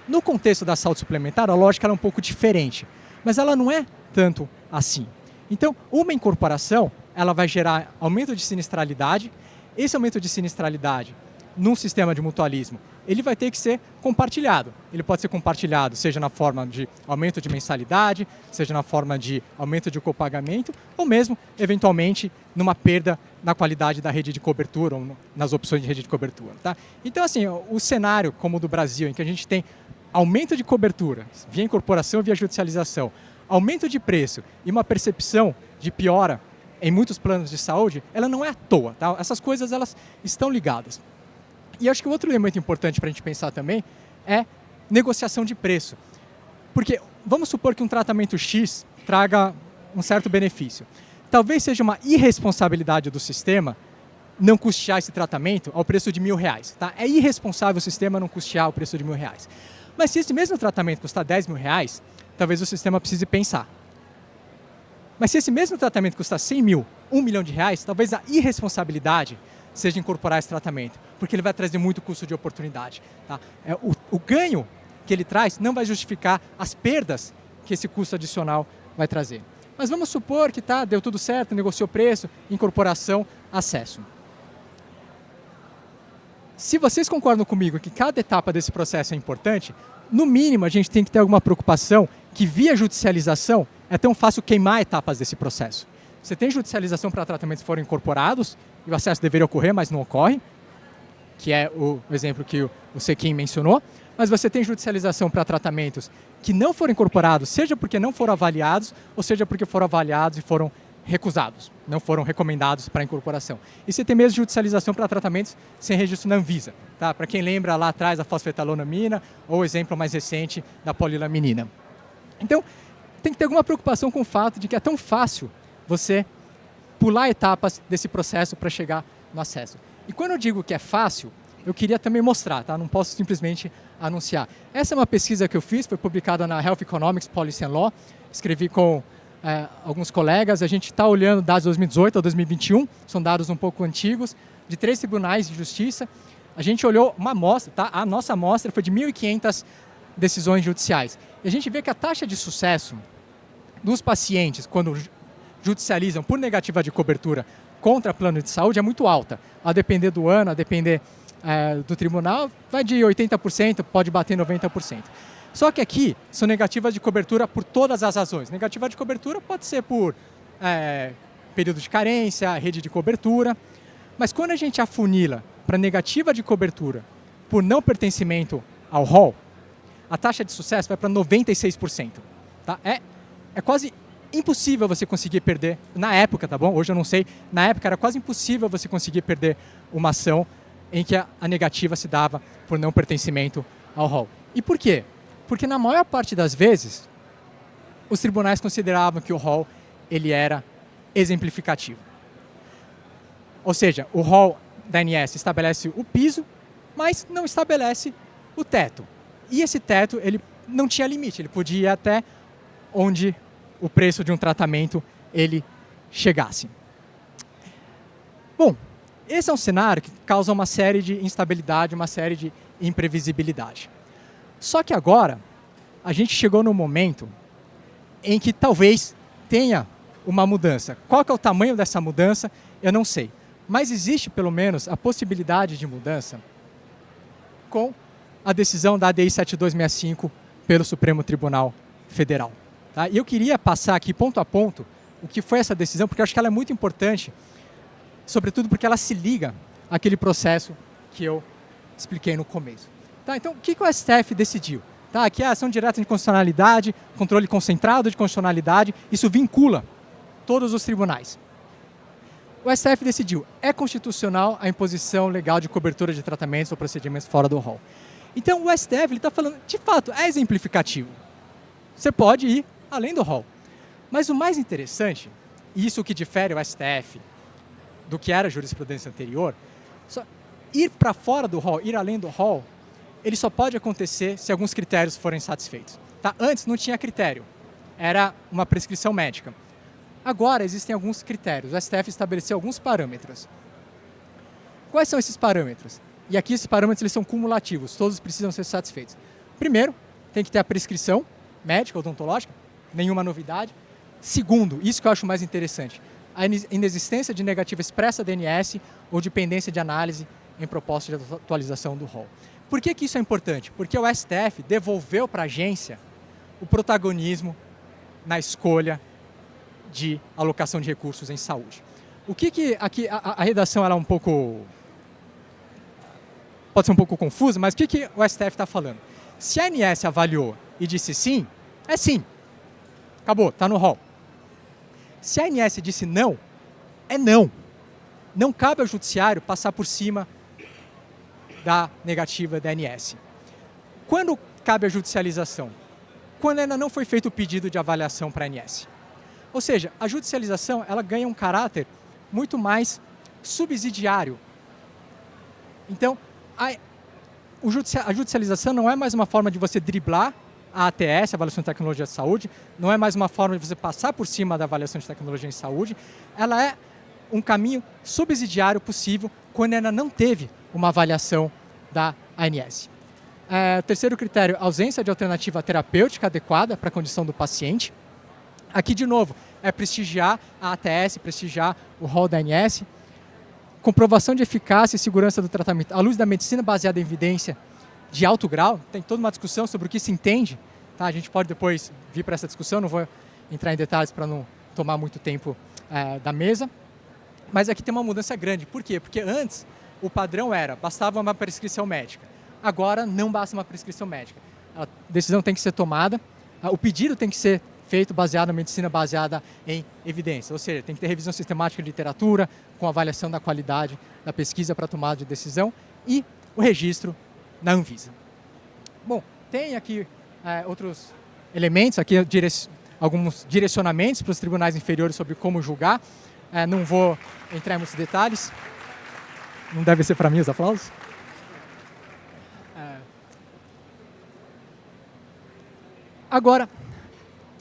No contexto da saúde suplementar, a lógica ela é um pouco diferente, mas ela não é tanto assim. Então, uma incorporação ela vai gerar aumento de sinistralidade. Esse aumento de sinistralidade num sistema de mutualismo, ele vai ter que ser compartilhado. Ele pode ser compartilhado, seja na forma de aumento de mensalidade, seja na forma de aumento de copagamento, ou mesmo, eventualmente, numa perda na qualidade da rede de cobertura, ou nas opções de rede de cobertura. Tá? Então, assim, o cenário como o do Brasil, em que a gente tem aumento de cobertura, via incorporação, via judicialização, aumento de preço e uma percepção de piora em muitos planos de saúde, ela não é à toa. Tá? Essas coisas elas estão ligadas. E acho que o outro elemento importante para a gente pensar também é negociação de preço. Porque vamos supor que um tratamento X traga um certo benefício. Talvez seja uma irresponsabilidade do sistema não custear esse tratamento ao preço de R$1.000. Tá? É irresponsável o sistema não custear o preço de R$1.000. Mas se esse mesmo tratamento custar R$10.000, talvez o sistema precise pensar. Mas se esse mesmo tratamento custar 100 mil, R$1 milhão, talvez a irresponsabilidade seja incorporar esse tratamento, porque ele vai trazer muito custo de oportunidade. Tá? O ganho que ele traz não vai justificar as perdas que esse custo adicional vai trazer. Mas vamos supor que deu tudo certo, negociou preço, incorporação, acesso. Se vocês concordam comigo que cada etapa desse processo é importante, no mínimo a gente tem que ter alguma preocupação que via judicialização é tão fácil queimar etapas desse processo. Você tem judicialização para tratamentos que foram incorporados, e o acesso deveria ocorrer, mas não ocorre, que é o exemplo que o Sequim mencionou, mas você tem judicialização para tratamentos que não foram incorporados, seja porque não foram avaliados, ou seja porque foram avaliados e foram recusados, não foram recomendados para incorporação. E você tem mesmo judicialização para tratamentos sem registro na Anvisa. Tá? Para quem lembra lá atrás da fosfetalonamina, ou o exemplo mais recente da polilaminina. Então, tem que ter alguma preocupação com o fato de que é tão fácil você pular etapas desse processo para chegar no acesso. E quando eu digo que é fácil, eu queria também mostrar, tá? Não posso simplesmente anunciar. Essa é uma pesquisa que eu fiz, foi publicada na Health Economics Policy and Law, escrevi com alguns colegas, a gente está olhando dados de 2018 a 2021, são dados um pouco antigos, de 3 tribunais de justiça. A gente olhou uma amostra, tá? A nossa amostra foi de 1.500 decisões judiciais. E a gente vê que a taxa de sucesso dos pacientes, quando judicializam por negativa de cobertura contra plano de saúde, é muito alta. A depender do ano, a depender do tribunal, vai de 80%, pode bater 90%. Só que aqui são negativas de cobertura por todas as razões. Negativa de cobertura pode ser por período de carência, rede de cobertura, mas quando a gente afunila para negativa de cobertura por não pertencimento ao rol, a taxa de sucesso vai para 96%. Tá? É quase impossível você conseguir perder, na época, tá bom? Hoje eu não sei, na época era quase impossível você conseguir perder uma ação em que a negativa se dava por não pertencimento ao rol. E por quê? Porque na maior parte das vezes, os tribunais consideravam que o rol ele era exemplificativo. Ou seja, o rol da ANS estabelece o piso, mas não estabelece o teto. E esse teto ele não tinha limite, ele podia ir até onde o preço de um tratamento ele chegasse. Bom, esse é um cenário que causa uma série de instabilidade, uma série de imprevisibilidade. Só que agora, a gente chegou no momento em que talvez tenha uma mudança. Qual que é o tamanho dessa mudança, eu não sei. Mas existe, pelo menos, a possibilidade de mudança com a decisão da ADI 7265 pelo Supremo Tribunal Federal. Tá? E eu queria passar aqui, ponto a ponto, o que foi essa decisão, porque eu acho que ela é muito importante, sobretudo porque ela se liga àquele processo que eu expliquei no começo. Tá, então, o que o STF decidiu? Tá, aqui é a ação direta de constitucionalidade, controle concentrado de constitucionalidade, isso vincula todos os tribunais. O STF decidiu, é constitucional a imposição legal de cobertura de tratamentos ou procedimentos fora do rol. Então, o STF está falando, de fato, é exemplificativo. Você pode ir além do rol. Mas o mais interessante, e isso que difere o STF do que era a jurisprudência anterior, ir para fora do rol, ir além do rol, ele só pode acontecer se alguns critérios forem satisfeitos. Tá? Antes não tinha critério, era uma prescrição médica. Agora existem alguns critérios, o STF estabeleceu alguns parâmetros. Quais são esses parâmetros? E aqui esses parâmetros eles são cumulativos, todos precisam ser satisfeitos. Primeiro, tem que ter a prescrição médica, odontológica, nenhuma novidade. Segundo, isso que eu acho mais interessante, a inexistência de negativa expressa da ANS ou de pendência de análise em proposta de atualização do rol. Por que isso é importante? Porque o STF devolveu para a agência o protagonismo na escolha de alocação de recursos em saúde. O que aqui a redação ela é um pouco pode ser um pouco confusa, mas o que o STF está falando? Se a ANS avaliou e disse sim, é sim. Acabou, está no rol. Se a ANS disse não, é não. Não cabe ao judiciário passar por cima da negativa da ANS. Quando cabe a judicialização? Quando ainda não foi feito o pedido de avaliação para a ANS. Ou seja, a judicialização ela ganha um caráter muito mais subsidiário. Então, a judicialização não é mais uma forma de você driblar a ATS, a Avaliação de Tecnologia de Saúde, não é mais uma forma de você passar por cima da avaliação de tecnologia em saúde, ela é um caminho subsidiário possível quando ainda não teve uma avaliação da ANS. O terceiro critério, ausência de alternativa terapêutica adequada para a condição do paciente. Aqui, de novo, é prestigiar a ATS, prestigiar o rol da ANS. Comprovação de eficácia e segurança do tratamento à luz da medicina baseada em evidência de alto grau. Tem toda uma discussão sobre o que se entende. Tá? A gente pode depois vir para essa discussão, não vou entrar em detalhes para não tomar muito tempo da mesa. Mas aqui tem uma mudança grande. Por quê? Porque antes o padrão bastava uma prescrição médica. Agora não basta uma prescrição médica. A decisão tem que ser tomada, o pedido tem que ser feito baseado na medicina baseada em evidência. Ou seja, tem que ter revisão sistemática de literatura, com avaliação da qualidade da pesquisa para tomada de decisão e o registro na Anvisa. Bom, tem aqui outros elementos, aqui alguns direcionamentos para os tribunais inferiores sobre como julgar. Não vou entrar em muitos detalhes. Não deve ser para mim os aplausos. Agora,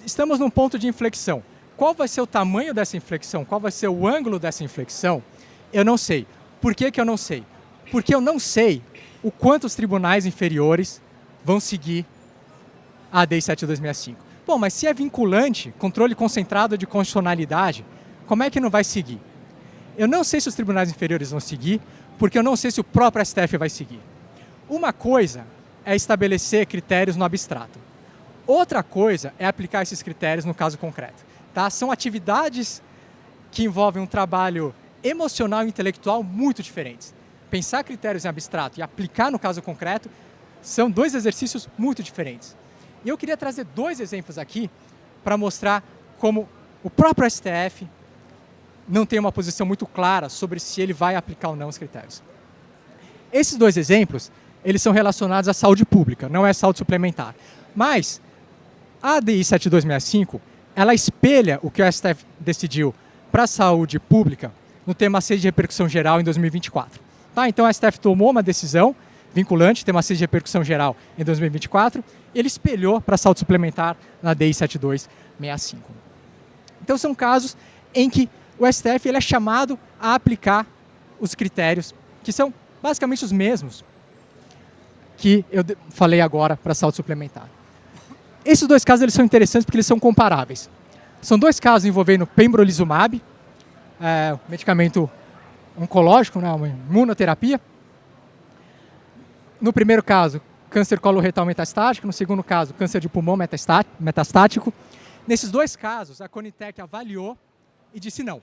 estamos num ponto de inflexão. Qual vai ser o tamanho dessa inflexão? Qual vai ser o ângulo dessa inflexão? Eu não sei. Por que eu não sei? Porque eu não sei o quanto os tribunais inferiores vão seguir a ADI 7265. Bom, mas se é vinculante, controle concentrado de constitucionalidade, como é que não vai seguir? Eu não sei se os tribunais inferiores vão seguir, porque eu não sei se o próprio STF vai seguir. Uma coisa é estabelecer critérios no abstrato. Outra coisa é aplicar esses critérios no caso concreto. Tá? São atividades que envolvem um trabalho emocional e intelectual muito diferentes. Pensar critérios em abstrato e aplicar no caso concreto são dois exercícios muito diferentes. E eu queria trazer dois exemplos aqui para mostrar como o próprio STF não tem uma posição muito clara sobre se ele vai aplicar ou não os critérios. Esses dois exemplos, eles são relacionados à saúde pública, não é saúde suplementar. Mas a ADI 7265, ela espelha o que o STF decidiu para a saúde pública no tema 6 de repercussão geral em 2024. Tá? Então, o STF tomou uma decisão vinculante, tema 6 de repercussão geral em 2024, ele espelhou para a saúde suplementar na ADI 7265. Então, são casos em que o STF ele é chamado a aplicar os critérios, que são basicamente os mesmos que eu falei agora para a saúde suplementar. Esses dois casos eles são interessantes porque eles são comparáveis. São dois casos envolvendo pembrolizumab, medicamento oncológico, né, uma imunoterapia. No primeiro caso, câncer coloretal metastático. No segundo caso, câncer de pulmão metastático. Nesses dois casos, a Conitec avaliou e disse não.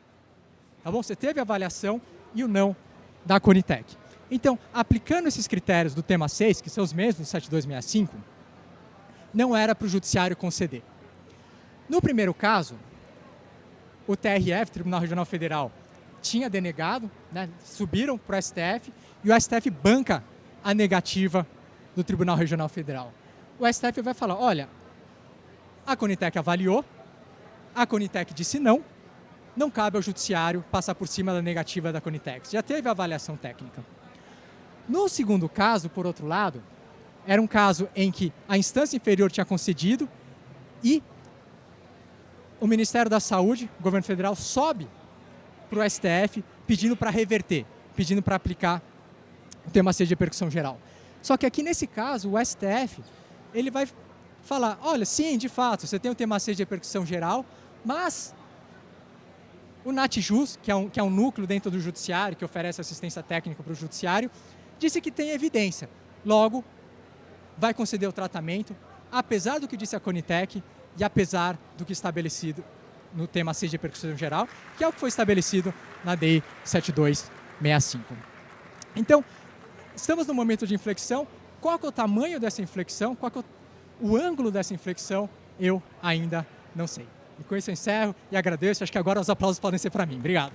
Tá bom? Você teve a avaliação e o não da Conitec. Então, aplicando esses critérios do tema 6, que são os mesmos do 7265, não era para o judiciário conceder. No primeiro caso, o TRF, Tribunal Regional Federal, tinha denegado, né, subiram para o STF e o STF banca a negativa do Tribunal Regional Federal. O STF vai falar, olha, a Conitec avaliou, a Conitec disse não, não cabe ao judiciário passar por cima da negativa da Conitec. Já teve a avaliação técnica. No segundo caso, por outro lado, era um caso em que a instância inferior tinha concedido e o Ministério da Saúde, o governo federal, sobe para o STF pedindo para reverter, pedindo para aplicar o tema C de repercussão geral. Só que aqui nesse caso, o STF, ele vai falar, olha, sim, de fato, você tem o tema C de repercussão geral, mas o NatJus, que é um núcleo dentro do judiciário, que oferece assistência técnica para o judiciário, disse que tem evidência. Logo, vai conceder o tratamento, apesar do que disse a Conitec e apesar do que estabelecido no tema C de repercussão geral, que é o que foi estabelecido na DI 7265. Então, estamos no momento de inflexão. Qual que é o tamanho dessa inflexão? Qual que é o ângulo dessa inflexão? Eu ainda não sei. E com isso eu encerro e agradeço. Acho que agora os aplausos podem ser para mim. Obrigado.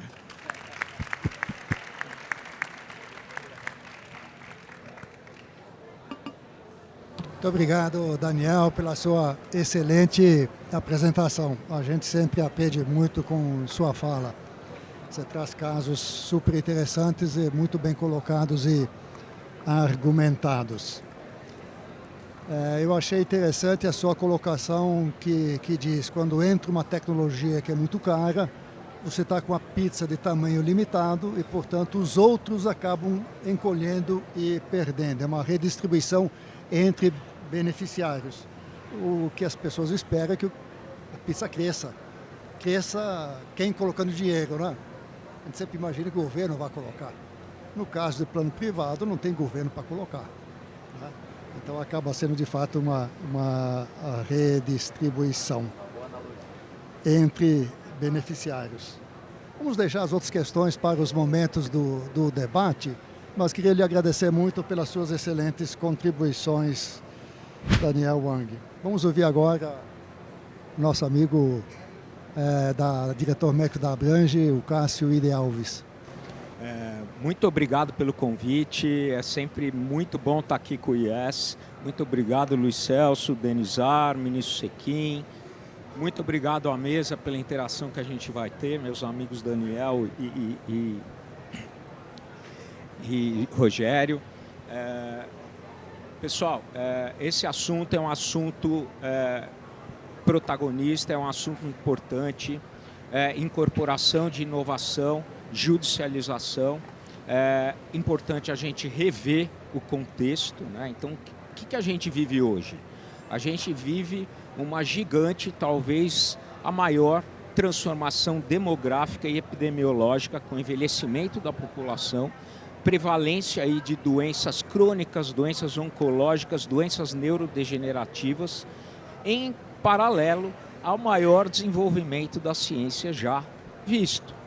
Muito obrigado, Daniel, pela sua excelente apresentação. A gente sempre aprende muito com sua fala. Você traz casos super interessantes e muito bem colocados e argumentados. Eu achei interessante a sua colocação que diz, quando entra uma tecnologia que é muito cara, você está com a pizza de tamanho limitado e, portanto, os outros acabam encolhendo e perdendo. É uma redistribuição entre beneficiários. O que as pessoas esperam é que a pizza cresça. Cresça quem colocando dinheiro, né? A gente sempre imagina que o governo vai colocar. No caso do plano privado, não tem governo para colocar, né? Então acaba sendo de fato uma redistribuição entre beneficiários. Vamos deixar as outras questões para os momentos do debate, mas queria lhe agradecer muito pelas suas excelentes contribuições, Daniel Wang. Vamos ouvir agora nosso amigo diretor médico da Abrange, o Cássio Ide Alves. Muito obrigado pelo convite, é sempre muito bom estar aqui com o IES. Muito obrigado, Luiz Celso, Denizar, ministro Sequim. Muito obrigado à mesa pela interação que a gente vai ter, meus amigos Daniel e Rogério. Pessoal, esse assunto é um assunto protagonista, é um assunto importante, incorporação de inovação, judicialização. É importante a gente rever o contexto, né? Então, o que a gente vive hoje? A gente vive uma gigante, talvez a maior transformação demográfica e epidemiológica com envelhecimento da população, prevalência aí de doenças crônicas, doenças oncológicas, doenças neurodegenerativas, em paralelo ao maior desenvolvimento da ciência já visto.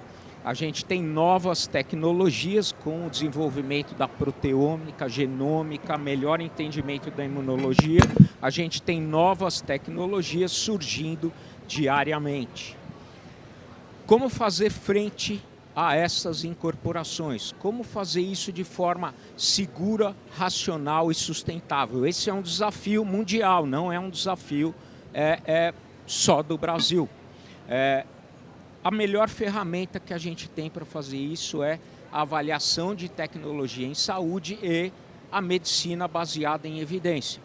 A gente tem novas tecnologias com o desenvolvimento da proteômica, genômica, melhor entendimento da imunologia. A gente tem novas tecnologias surgindo diariamente. Como fazer frente a essas incorporações? Como fazer isso de forma segura, racional e sustentável? Esse é um desafio mundial, não é um desafio só do Brasil. A melhor ferramenta que a gente tem para fazer isso é a avaliação de tecnologia em saúde e a medicina baseada em evidência.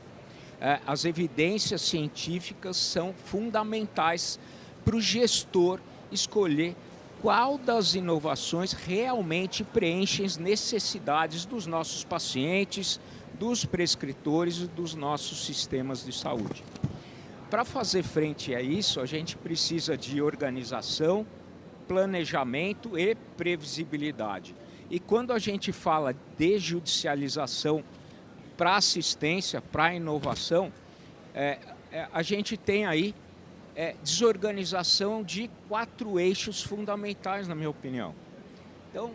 As evidências científicas são fundamentais para o gestor escolher qual das inovações realmente preenche as necessidades dos nossos pacientes, dos prescritores e dos nossos sistemas de saúde. Para fazer frente a isso, a gente precisa de organização, planejamento e previsibilidade. E quando a gente fala de judicialização para assistência, para inovação, a gente tem aí desorganização de 4 eixos fundamentais, na minha opinião. Então,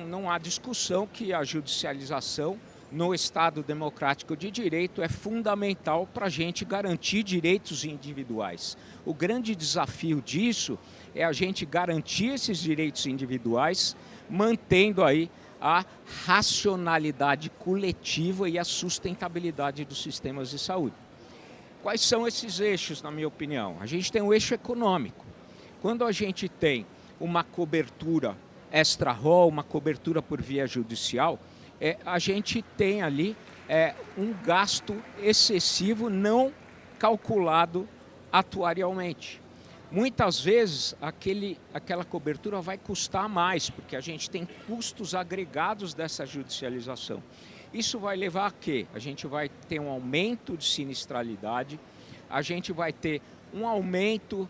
não há discussão que a judicialização no Estado democrático de direito é fundamental para a gente garantir direitos individuais. O grande desafio disso é a gente garantir esses direitos individuais, mantendo aí a racionalidade coletiva e a sustentabilidade dos sistemas de saúde. Quais são esses eixos, na minha opinião? A gente tem o eixo econômico. Quando a gente tem uma cobertura extra-rol, uma cobertura por via judicial, a gente tem ali um gasto excessivo não calculado atuarialmente. muitas vezes aquela cobertura vai custar mais, porque a gente tem custos agregados dessa judicialização. Isso vai levar a quê? A gente vai ter um aumento de sinistralidade, a gente vai ter um aumento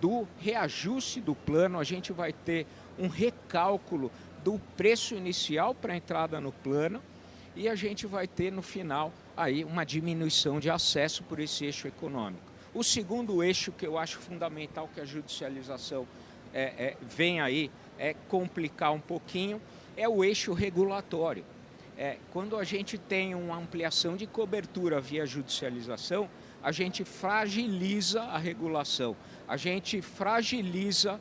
do reajuste do plano, a gente vai ter um recálculo do preço inicial para a entrada no plano e a gente vai ter no final aí uma diminuição de acesso por esse eixo econômico. O segundo eixo que eu acho fundamental que a judicialização vem aí complicar um pouquinho é o eixo regulatório. Quando a gente tem uma ampliação de cobertura via judicialização, a gente fragiliza a regulação, a gente fragiliza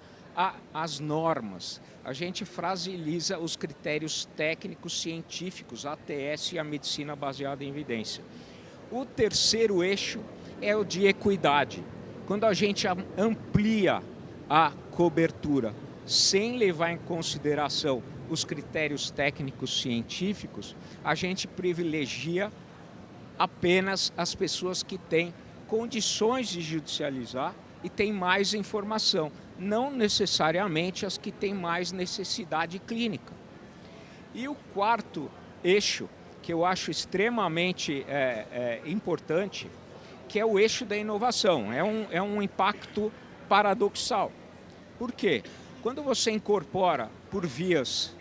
as normas, a gente fragiliza os critérios técnicos científicos, a ATS e a medicina baseada em evidência. O terceiro eixo é o de equidade. Quando a gente amplia a cobertura sem levar em consideração os critérios técnicos científicos, a gente privilegia apenas as pessoas que têm condições de judicializar e têm mais informação, não necessariamente as que têm mais necessidade clínica. E o quarto eixo, que eu acho extremamente importante, que é o eixo da inovação. É um impacto paradoxal. Por quê? Quando você incorpora por vias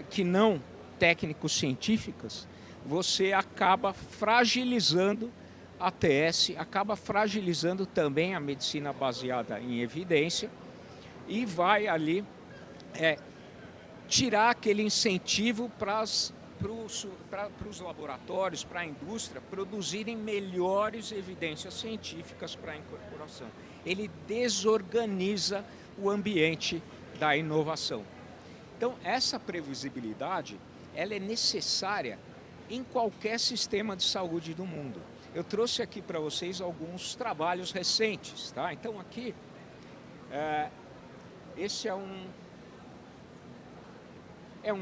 que não técnico-científicas, você acaba fragilizando a ATS, acaba fragilizando também a medicina baseada em evidência e vai ali tirar aquele incentivo para os laboratórios, para a indústria, produzirem melhores evidências científicas para a incorporação. Ele desorganiza o ambiente da inovação. Então, essa previsibilidade, ela é necessária em qualquer sistema de saúde do mundo. Eu trouxe aqui para vocês alguns trabalhos recentes, tá? Então, aqui, esse é um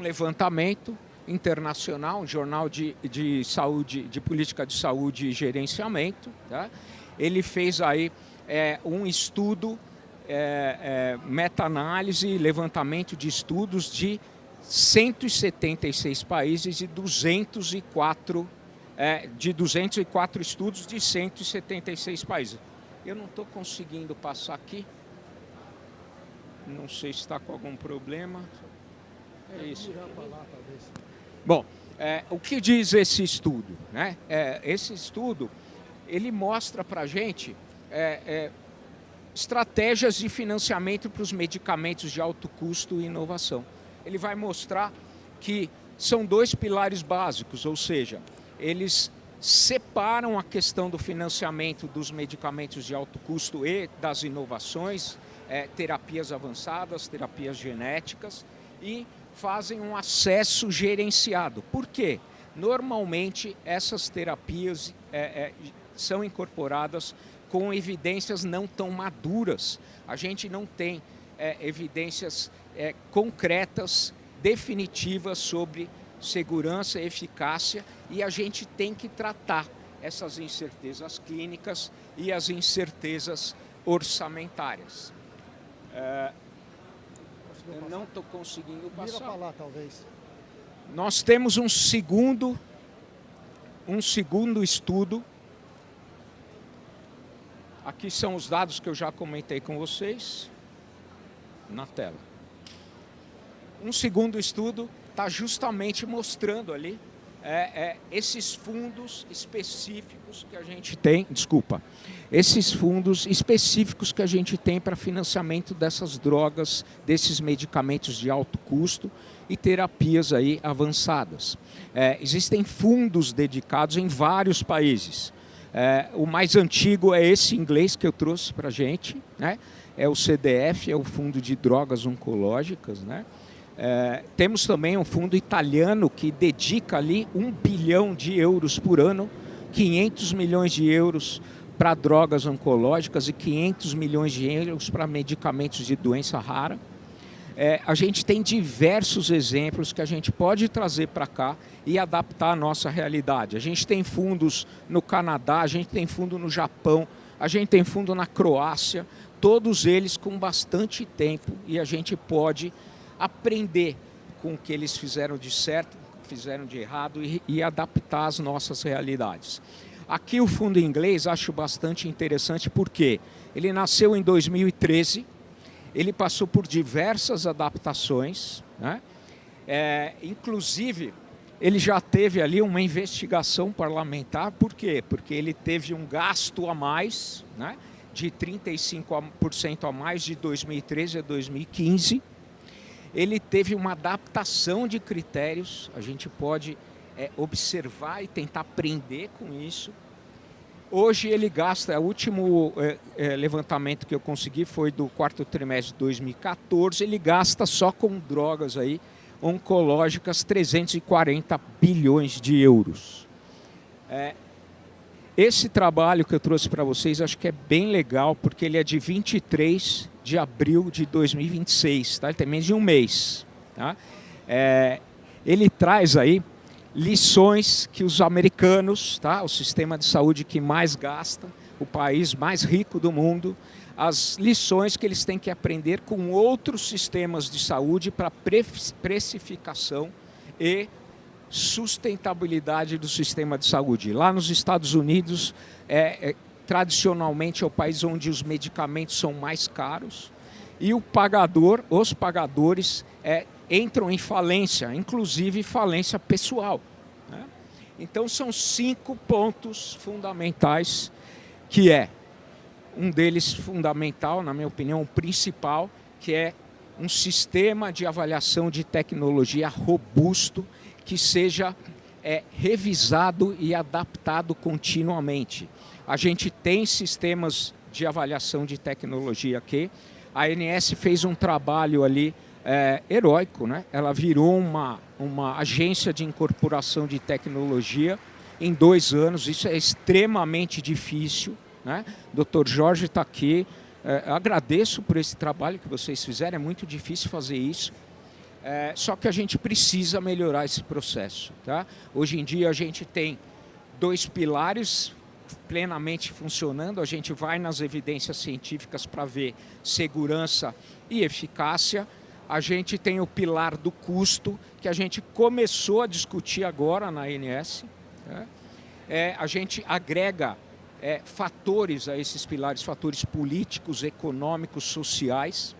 levantamento internacional, um jornal de saúde, de política de saúde e gerenciamento, tá? Ele fez aí um estudo, meta-análise, levantamento de estudos de 176 países e 204 estudos de 176 países. Eu não estou conseguindo passar aqui. Não sei se está com algum problema. É isso. Bom, o que diz esse estudo, né? Esse estudo, ele mostra para a gente estratégias de financiamento para os medicamentos de alto custo e inovação. Ele vai mostrar que são dois pilares básicos, ou seja, eles separam a questão do financiamento dos medicamentos de alto custo e das inovações, terapias avançadas, terapias genéticas, e fazem um acesso gerenciado. Por quê? Normalmente, essas terapias são incorporadas com evidências não tão maduras. A gente não tem evidências concretas, definitivas sobre segurança e eficácia, e a gente tem que tratar essas incertezas clínicas e as incertezas orçamentárias. Eu não estou conseguindo passar. Vira para lá, talvez. Nós temos um segundo estudo. Aqui são os dados que eu já comentei com vocês na tela. Um segundo estudo está justamente mostrando ali esses fundos específicos que a gente tem, esses fundos específicos que a gente tem para financiamento dessas drogas, desses medicamentos de alto custo e terapias aí avançadas. Existem fundos dedicados em vários países. O mais antigo é esse inglês que eu trouxe para a gente, né? É o CDF, é o Fundo de Drogas Oncológicas, né? Temos também um fundo italiano que dedica ali 1 bilhão de euros por ano, 500 milhões de euros para drogas oncológicas e 500 milhões de euros para medicamentos de doença rara. A gente tem diversos exemplos que a gente pode trazer para cá e adaptar à nossa realidade. A gente tem fundos no Canadá, a gente tem fundo no Japão, a gente tem fundo na Croácia, todos eles com bastante tempo e a gente pode aprender com o que eles fizeram de certo, fizeram de errado e adaptar às nossas realidades. Aqui o fundo em inglês acho bastante interessante porque ele nasceu em 2013, ele passou por diversas adaptações, né? Inclusive ele já teve ali uma investigação parlamentar, por quê? Porque ele teve um gasto a mais, né, de 35% a mais de 2013 a 2015. Ele teve uma adaptação de critérios, a gente pode observar e tentar aprender com isso. Hoje ele gasta, o último levantamento que eu consegui foi do quarto trimestre de 2014, ele gasta só com drogas aí, oncológicas 340 bilhões de euros. Esse trabalho que eu trouxe para vocês acho que é bem legal, porque ele é de 23 de abril de 2026, tá? Ele tem menos de um mês. Tá? Ele traz aí lições que os americanos, tá? O sistema de saúde que mais gasta, o país mais rico do mundo, as lições que eles têm que aprender com outros sistemas de saúde para precificação e sustentabilidade do sistema de saúde. Lá nos Estados Unidos, tradicionalmente é o país onde os medicamentos são mais caros e os pagadores entram em falência, inclusive falência pessoal, né? Então são 5 pontos fundamentais que um deles fundamental, na minha opinião, o principal, que é um sistema de avaliação de tecnologia robusto que seja revisado e adaptado continuamente. A gente tem sistemas de avaliação de tecnologia aqui. A ANS fez um trabalho ali heróico, né? Ela virou uma agência de incorporação de tecnologia em 2 anos. Isso é extremamente difícil, né? Dr. Jorge está aqui. Agradeço por esse trabalho que vocês fizeram. É muito difícil fazer isso. Só que a gente precisa melhorar esse processo, tá? Hoje em dia a gente tem 2 pilares plenamente funcionando. A gente vai nas evidências científicas para ver segurança e eficácia. A gente tem o pilar do custo, que a gente começou a discutir agora na ANS. Tá? A gente agrega fatores a esses pilares, fatores políticos, econômicos, sociais.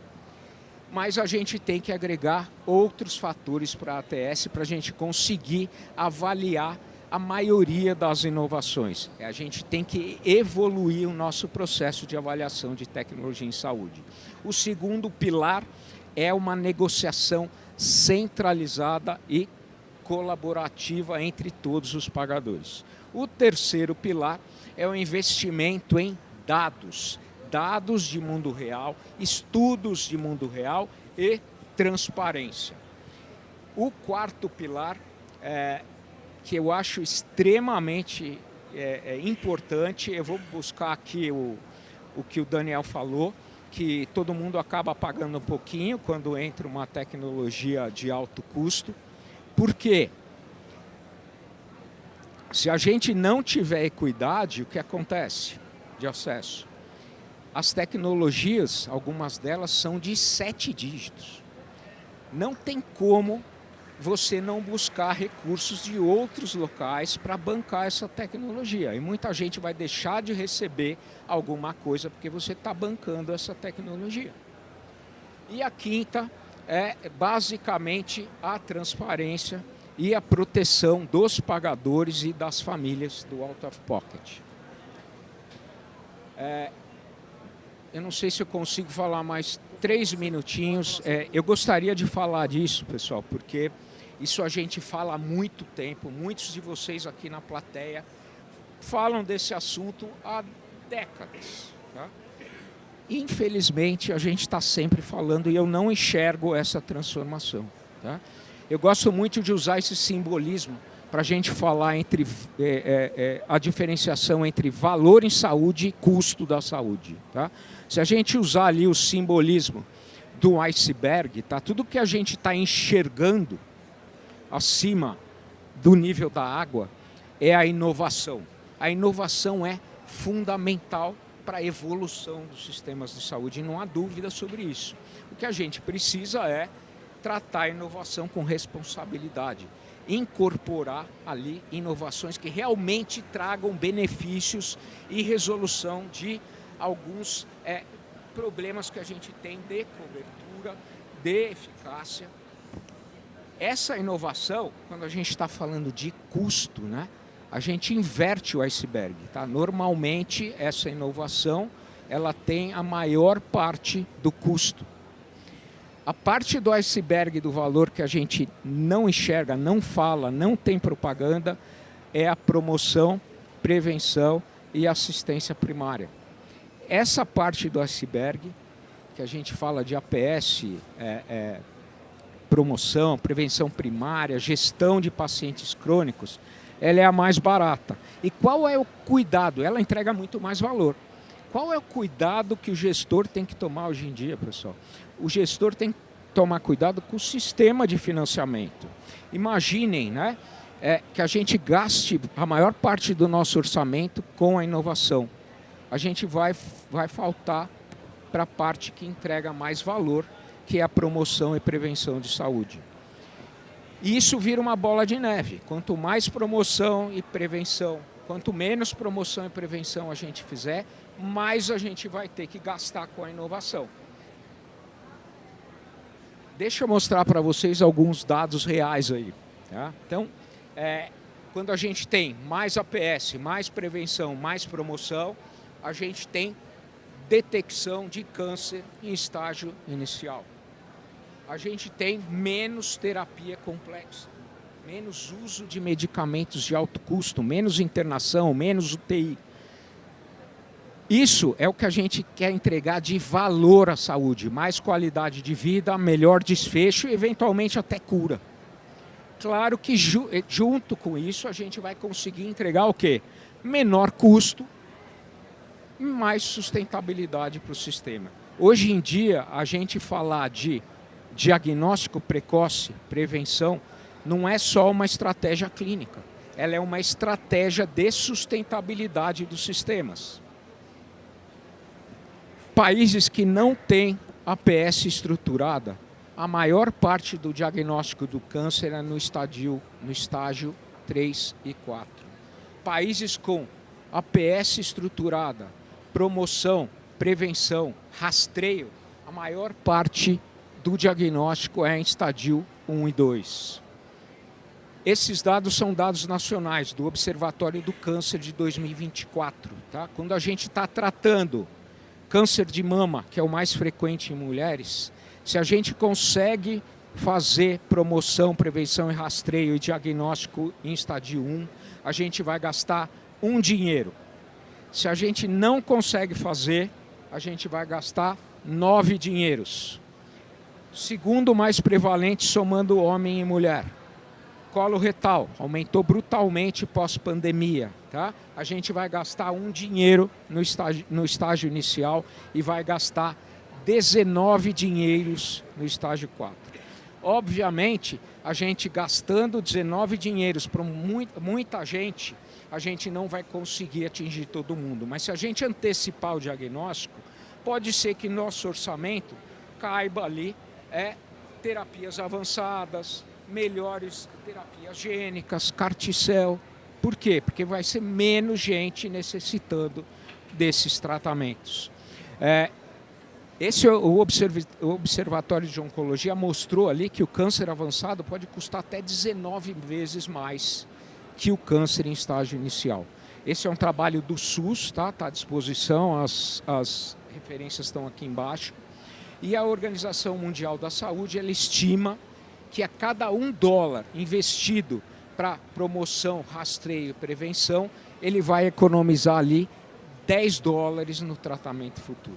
Mas a gente tem que agregar outros fatores para a ATS para a gente conseguir avaliar a maioria das inovações. A gente tem que evoluir o nosso processo de avaliação de tecnologia em saúde. O segundo pilar é uma negociação centralizada e colaborativa entre todos os pagadores. O terceiro pilar é o investimento em dados de mundo real, estudos de mundo real e transparência. O quarto pilar, que eu acho extremamente importante, eu vou buscar aqui o que o Daniel falou, que todo mundo acaba pagando um pouquinho quando entra uma tecnologia de alto custo. Por quê? Se a gente não tiver equidade, o que acontece de acesso? As tecnologias, algumas delas são de 7 dígitos. Não tem como você não buscar recursos de outros locais para bancar essa tecnologia. E muita gente vai deixar de receber alguma coisa porque você está bancando essa tecnologia. E a quinta é basicamente a transparência e a proteção dos pagadores e das famílias do out of pocket. Eu não sei se eu consigo falar mais 3 minutinhos. Eu gostaria de falar disso, pessoal, porque isso a gente fala há muito tempo. Muitos de vocês aqui na plateia falam desse assunto há décadas. Tá? Infelizmente, a gente está sempre falando e eu não enxergo essa transformação. Tá? Eu gosto muito de usar esse simbolismo para a gente falar entre a diferenciação entre valor em saúde e custo da saúde. Tá? Se a gente usar ali o simbolismo do iceberg, tá? Tudo que a gente está enxergando acima do nível da água é a inovação. A inovação é fundamental para a evolução dos sistemas de saúde, não há dúvida sobre isso. O que a gente precisa é tratar a inovação com responsabilidade, incorporar ali inovações que realmente tragam benefícios e resolução de alguns problemas que a gente tem de cobertura, de eficácia. Essa inovação, quando a gente está falando de custo, né, a gente inverte o iceberg. Tá? Normalmente, essa inovação ela tem a maior parte do custo. A parte do iceberg do valor que a gente não enxerga, não fala, não tem propaganda, é a promoção, prevenção e assistência primária. Essa parte do iceberg, que a gente fala de APS, promoção, prevenção primária, gestão de pacientes crônicos, ela é a mais barata. E qual é o cuidado? Ela entrega muito mais valor. Qual é o cuidado que o gestor tem que tomar hoje em dia, pessoal? O gestor tem que tomar cuidado com o sistema de financiamento. Imaginem, né, que a gente gaste a maior parte do nosso orçamento com a inovação. A gente vai faltar para a parte que entrega mais valor, que é a promoção e prevenção de saúde. E isso vira uma bola de neve. Quanto mais promoção e prevenção, quanto menos promoção e prevenção a gente fizer, mais a gente vai ter que gastar com a inovação. Deixa eu mostrar para vocês alguns dados reais aí. Tá? Então, quando a gente tem mais APS, mais prevenção, mais promoção, a gente tem detecção de câncer em estágio inicial. A gente tem menos terapia complexa, menos uso de medicamentos de alto custo, menos internação, menos UTI. Isso é o que a gente quer entregar de valor à saúde, mais qualidade de vida, melhor desfecho e eventualmente até cura. Claro que junto com isso a gente vai conseguir entregar o quê? Menor custo e mais sustentabilidade para o sistema. Hoje em dia, a gente falar de diagnóstico precoce, prevenção, não é só uma estratégia clínica. Ela é uma estratégia de sustentabilidade dos sistemas. Países que não têm APS estruturada, a maior parte do diagnóstico do câncer é no estágio 3 e 4. Países com APS estruturada, promoção, prevenção, rastreio, a maior parte do diagnóstico é em estágio 1 e 2. Esses dados são dados nacionais do Observatório do Câncer de 2024. Tá? Quando a gente está tratando câncer de mama, que é o mais frequente em mulheres, se a gente consegue fazer promoção, prevenção e rastreio e diagnóstico em estágio 1, a gente vai gastar dinheiro. Se a gente não consegue fazer, a gente vai gastar 9 dinheiros. Segundo mais prevalente, somando homem e mulher. Colo retal, aumentou brutalmente pós-pandemia. Tá? A gente vai gastar dinheiro no estágio inicial e vai gastar 19 dinheiros no estágio 4. Obviamente, a gente gastando 19 dinheiros para muita gente, a gente não vai conseguir atingir todo mundo. Mas se a gente antecipar o diagnóstico, pode ser que nosso orçamento caiba ali terapias avançadas, melhores terapias gênicas, carticel. Por quê? Porque vai ser menos gente necessitando desses tratamentos. O Observatório de Oncologia mostrou ali que o câncer avançado pode custar até 19 vezes mais que o câncer em estágio inicial. Esse é um trabalho do SUS, tá à disposição, as referências estão aqui embaixo. E a Organização Mundial da Saúde, ela estima que a cada $1 investido para promoção, rastreio e prevenção, ele vai economizar ali $10 no tratamento futuro.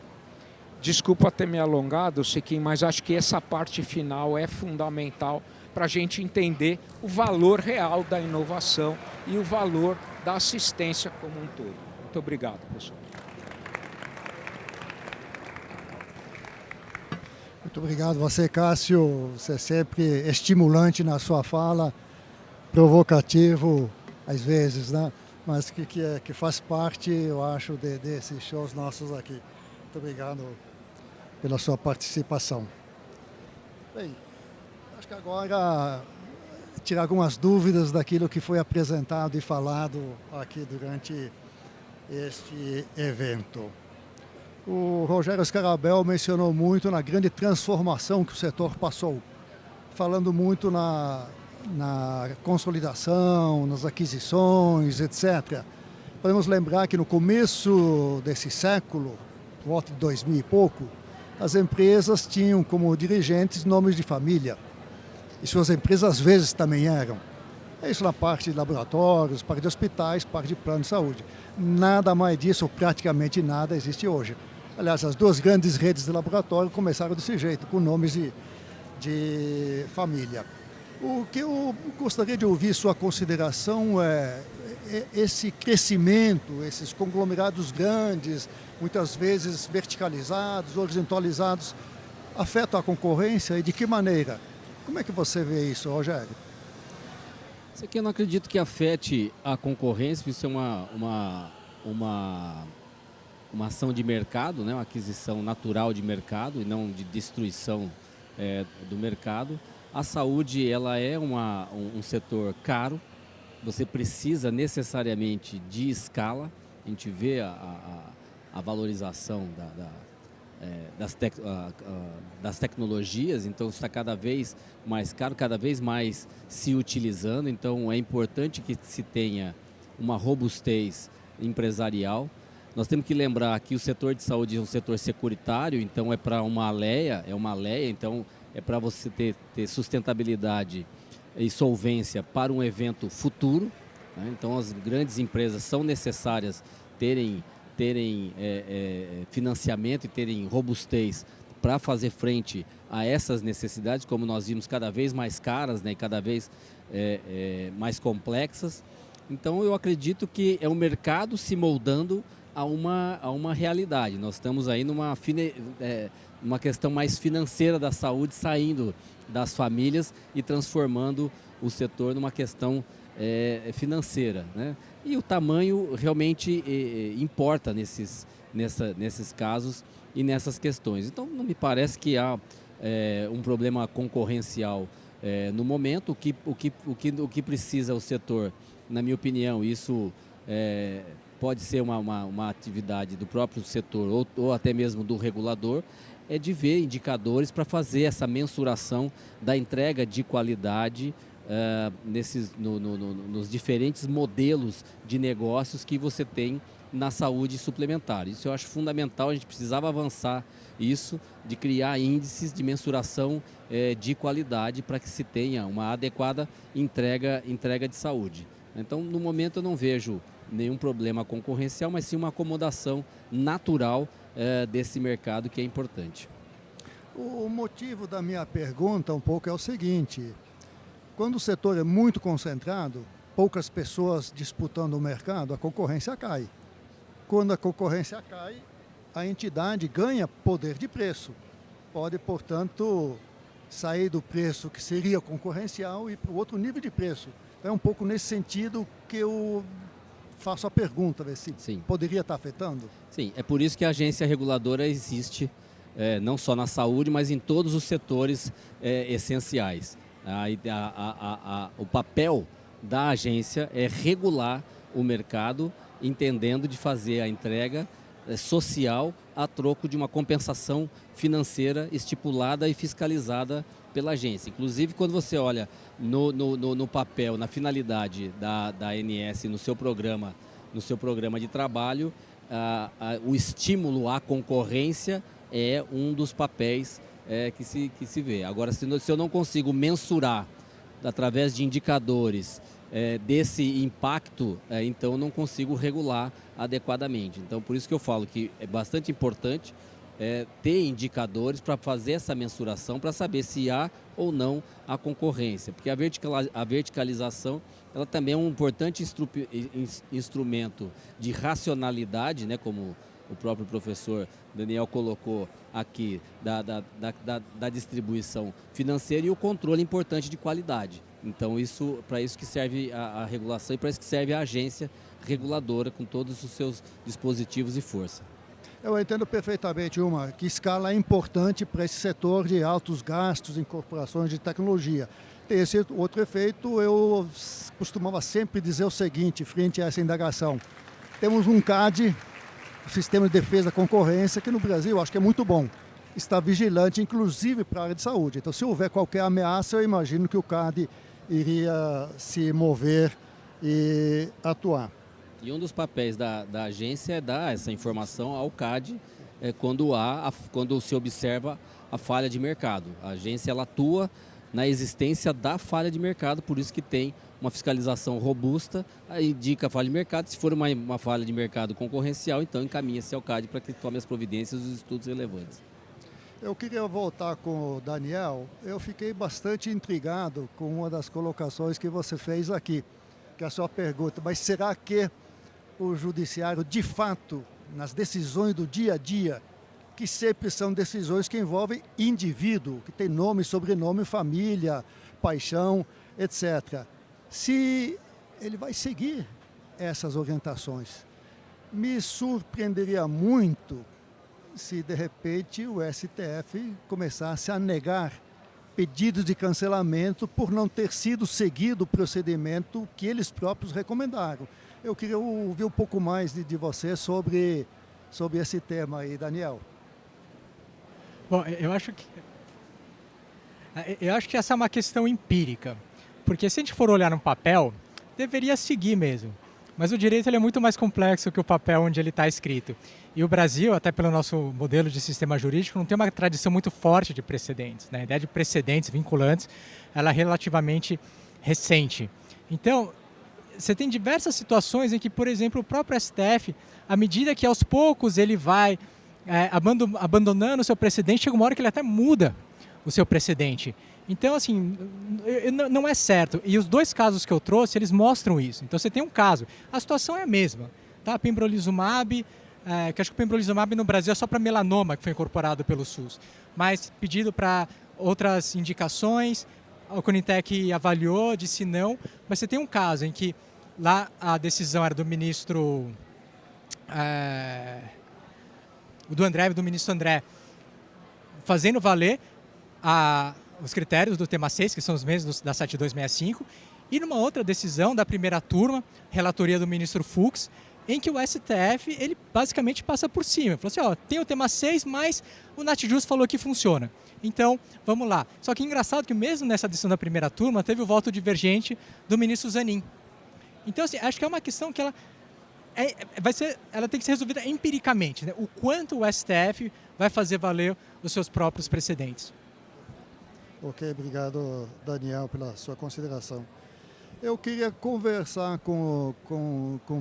Desculpa ter me alongado, Sequim, mas acho que essa parte final é fundamental para a gente entender o valor real da inovação e o valor da assistência como um todo. Muito obrigado, pessoal. Muito obrigado você, Cássio. Você é sempre estimulante na sua fala, provocativo às vezes, né? mas que faz parte, eu acho, desses shows nossos aqui. Muito obrigado pela sua participação. Bem, acho que agora tirar algumas dúvidas daquilo que foi apresentado e falado aqui durante este evento. O Rogério Scarabel mencionou muito na grande transformação que o setor passou, falando muito na consolidação, nas aquisições, etc. Podemos lembrar que no começo desse século, por volta de 2000 e pouco, as empresas tinham como dirigentes nomes de família. E suas empresas às vezes também eram. É isso na parte de laboratórios, parte de hospitais, parte de plano de saúde. Nada mais disso, ou praticamente nada, existe hoje. Aliás, as duas grandes redes de laboratório começaram desse jeito, com nomes de família. O que eu gostaria de ouvir sua consideração é esse crescimento, esses conglomerados grandes, muitas vezes verticalizados, horizontalizados, afetam a concorrência e de que maneira? Como é que você vê isso, Rogério? Isso aqui eu não acredito que afete a concorrência, isso é uma ação de mercado, né? Uma aquisição natural de mercado e não de destruição do mercado. A saúde, ela é um setor caro, você precisa necessariamente de escala, a gente vê a valorização das tecnologias, então está cada vez mais caro, cada vez mais se utilizando, então é importante que se tenha uma robustez empresarial. Nós temos que lembrar que o setor de saúde é um setor securitário, então é para uma alea, então é para você ter sustentabilidade e solvência para um evento futuro, né? Então as grandes empresas são necessárias terem financiamento e terem robustez para fazer frente a essas necessidades, como nós vimos, cada vez mais caras, né, e cada vez mais complexas. Então eu acredito que é o mercado se moldando a uma realidade. Nós estamos aí numa questão mais financeira da saúde, saindo das famílias e transformando o setor numa questão financeira, né? E o tamanho realmente importa nesses casos e nessas questões. Então não me parece que há um problema concorrencial no momento. O que precisa o setor, na minha opinião, isso pode ser uma atividade do próprio setor ou até mesmo do regulador, é de ver indicadores para fazer essa mensuração da entrega de qualidade nos diferentes modelos de negócios que você tem na saúde suplementar. Isso eu acho fundamental, a gente precisava avançar isso, de criar índices de mensuração de qualidade para que se tenha uma adequada entrega de saúde. Então, no momento eu não vejo nenhum problema concorrencial, mas sim uma acomodação natural desse mercado, que é importante. O motivo da minha pergunta um pouco é o seguinte: quando o setor é muito concentrado, poucas pessoas disputando o mercado, a concorrência cai. Quando a concorrência cai, a entidade ganha poder de preço. Pode, portanto, sair do preço que seria concorrencial e para o outro nível de preço. Então, é um pouco nesse sentido que eu faço a pergunta, ver se Sim. Poderia estar afetando? Sim, é por isso que a agência reguladora existe, não só na saúde, mas em todos os setores essenciais. O papel da agência é regular o mercado, entendendo de fazer a entrega social a troco de uma compensação financeira estipulada e fiscalizada pela agência. Inclusive, quando você olha no papel, na finalidade da ANS, no seu programa de trabalho, o estímulo à concorrência é um dos papéis que se vê. Agora, se eu não consigo mensurar através de indicadores desse impacto, então eu não consigo regular adequadamente. Então, por isso que eu falo que é bastante importante ter indicadores para fazer essa mensuração, para saber se há ou não a concorrência. Porque a verticalização, ela também é um importante instrumento de racionalidade, né, como o próprio professor Daniel colocou aqui, da distribuição financeira, e o controle importante de qualidade. Então, para isso que serve a regulação e para isso que serve a agência reguladora com todos os seus dispositivos e força. Eu entendo perfeitamente, que escala é importante para esse setor de altos gastos em corporações de tecnologia. Tem esse outro efeito, eu costumava sempre dizer o seguinte, frente a essa indagação. Temos um CAD, o Sistema de Defesa da Concorrência, que no Brasil acho que é muito bom. Está vigilante, inclusive para a área de saúde. Então, se houver qualquer ameaça, eu imagino que o CAD iria se mover e atuar. E um dos papéis da agência é dar essa informação ao CAD quando se observa a falha de mercado. A agência ela atua na existência da falha de mercado, por isso que tem uma fiscalização robusta, aí indica a falha de mercado. Se for uma falha de mercado concorrencial, então encaminha-se ao CAD para que tome as providências e os estudos relevantes. Eu queria voltar com o Daniel. Eu fiquei bastante intrigado com uma das colocações que você fez aqui, que é a sua pergunta. Mas será que o judiciário, de fato, nas decisões do dia a dia, que sempre são decisões que envolvem indivíduo, que tem nome, sobrenome, família, paixão, etc., se ele vai seguir essas orientações? Me surpreenderia muito se, de repente, o STF começasse a negar pedidos de cancelamento por não ter sido seguido o procedimento que eles próprios recomendaram. Eu queria ouvir um pouco mais de você sobre esse tema aí, Daniel. Bom, eu acho que essa é uma questão empírica, porque se a gente for olhar no papel, deveria seguir mesmo. Mas o direito ele é muito mais complexo que o papel onde ele está escrito. E o Brasil, até pelo nosso modelo de sistema jurídico, não tem uma tradição muito forte de precedentes, né? A ideia de precedentes vinculantes ela é relativamente recente. Então, você tem diversas situações em que, por exemplo, o próprio STF, à medida que aos poucos ele vai abandonando o seu precedente, chega uma hora que ele até muda o seu precedente. Então, assim, não é certo. E os dois casos que eu trouxe, eles mostram isso. Então, você tem um caso. A situação é a mesma. Tá? Pembrolizumab, que acho que o pembrolizumab no Brasil é só para melanoma, que foi incorporado pelo SUS. Mas pedido para outras indicações, a Conitec avaliou, disse não. Mas você tem um caso em que lá a decisão era do ministro... do ministro André, fazendo valer os critérios do tema 6, que são os mesmos da 7265, e numa outra decisão da primeira turma, relatoria do ministro Fux, em que o STF ele basicamente passa por cima. Falou assim, tem o tema 6, mas o Natjust falou que funciona. Então, vamos lá. Só que é engraçado que mesmo nessa decisão da primeira turma, teve o voto divergente do ministro Zanin. Então, assim, acho que é uma questão que ela tem que ser resolvida empiricamente, né? O quanto o STF vai fazer valer os seus próprios precedentes. Ok, obrigado, Daniel, pela sua consideração. Eu queria conversar com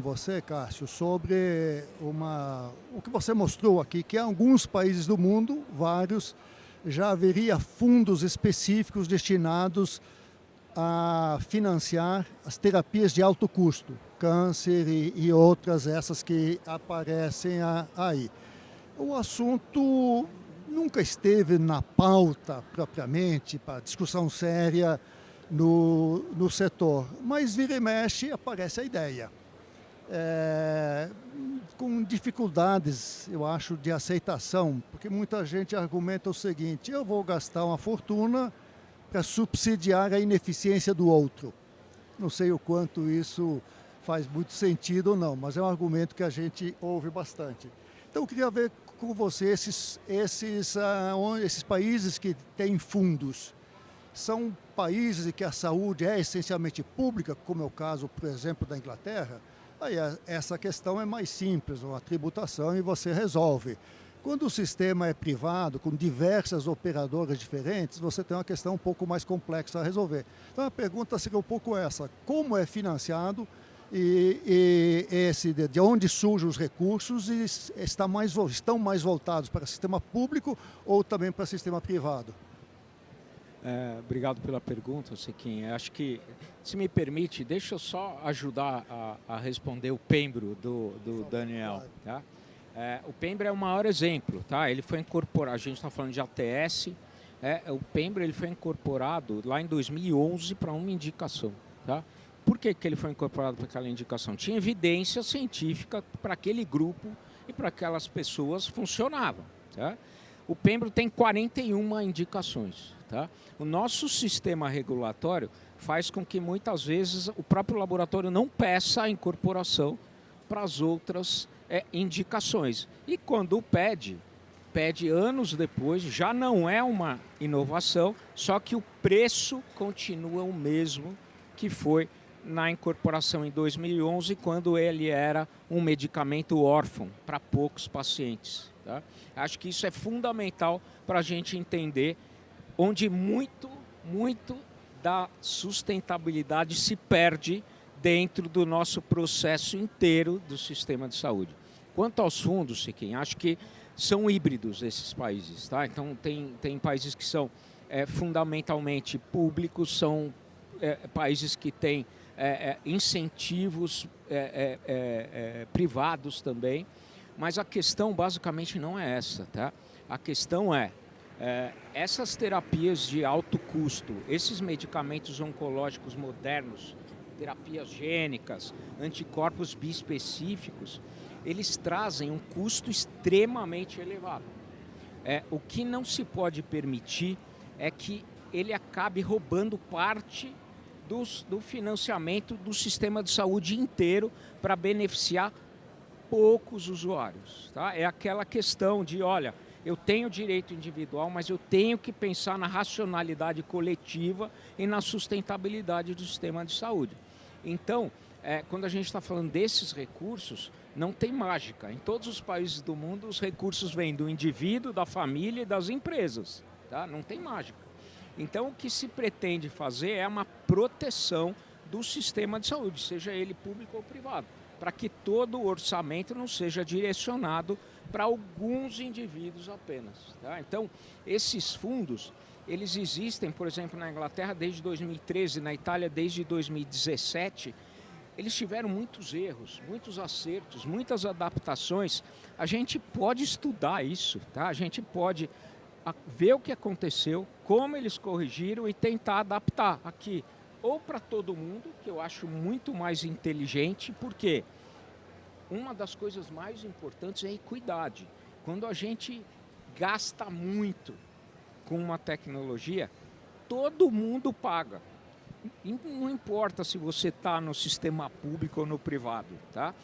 você, Cássio, sobre o que você mostrou aqui, que em alguns países do mundo, vários, já haveria fundos específicos destinados a financiar as terapias de alto custo, câncer e outras, essas que aparecem aí. O assunto nunca esteve na pauta propriamente, para discussão séria no setor, mas vira e mexe aparece a ideia. Com dificuldades, eu acho, de aceitação, porque muita gente argumenta o seguinte, eu vou gastar uma fortuna para subsidiar a ineficiência do outro. Não sei o quanto isso faz muito sentido ou não, mas é um argumento que a gente ouve bastante. Então, eu queria ver com você esses países que têm fundos. São países em que a saúde é essencialmente pública, como é o caso, por exemplo, da Inglaterra. Aí essa questão é mais simples, uma tributação e você resolve. Quando o sistema é privado, com diversas operadoras diferentes, você tem uma questão um pouco mais complexa a resolver. Então a pergunta seria um pouco essa, como é financiado e de onde surgem os recursos e estão mais voltados para o sistema público ou também para o sistema privado? Obrigado pela pergunta, Sequim. Acho que, se me permite, deixa eu só ajudar a responder o Pembro do Daniel. Tá? O Pembro é o maior exemplo. Tá? Ele foi incorporado, a gente está falando de ATS, O Pembro ele foi incorporado lá em 2011 para uma indicação. Tá? Por que ele foi incorporado para aquela indicação? Tinha evidência científica para aquele grupo e para aquelas pessoas funcionava. Tá? O Pembro tem 41 indicações. Tá? O nosso sistema regulatório faz com que muitas vezes o próprio laboratório não peça a incorporação para as outras indicações. E quando pede anos depois, já não é uma inovação, só que o preço continua o mesmo que foi na incorporação em 2011, quando ele era um medicamento órfão para poucos pacientes. Tá? Acho que isso é fundamental para a gente entender onde muito da sustentabilidade se perde dentro do nosso processo inteiro do sistema de saúde. Quanto aos fundos, Siquem, acho que são híbridos esses países. Tá? Então, tem países que são fundamentalmente públicos, são países que têm incentivos privados também, mas a questão basicamente não é essa. Tá? A questão essas terapias de alto custo, esses medicamentos oncológicos modernos, terapias gênicas, anticorpos bispecíficos, eles trazem um custo extremamente elevado. O que não se pode permitir é que ele acabe roubando parte do financiamento do sistema de saúde inteiro para beneficiar poucos usuários. Tá? É aquela questão de, olha, eu tenho direito individual, mas eu tenho que pensar na racionalidade coletiva e na sustentabilidade do sistema de saúde. Então, quando a gente está falando desses recursos, não tem mágica. Em todos os países do mundo, os recursos vêm do indivíduo, da família e das empresas. Tá? Não tem mágica. Então, o que se pretende fazer é uma proteção do sistema de saúde, seja ele público ou privado, para que todo o orçamento não seja direcionado para alguns indivíduos apenas. Tá? Então, esses fundos, eles existem, por exemplo, na Inglaterra desde 2013, na Itália desde 2017, eles tiveram muitos erros, muitos acertos, muitas adaptações. A gente pode estudar isso, tá? A gente pode ver o que aconteceu, como eles corrigiram e tentar adaptar aqui, ou para todo mundo, que eu acho muito mais inteligente, porque uma das coisas mais importantes é a equidade. Quando a gente gasta muito com uma tecnologia, todo mundo paga. Não importa se você está no sistema público ou no privado. Tá?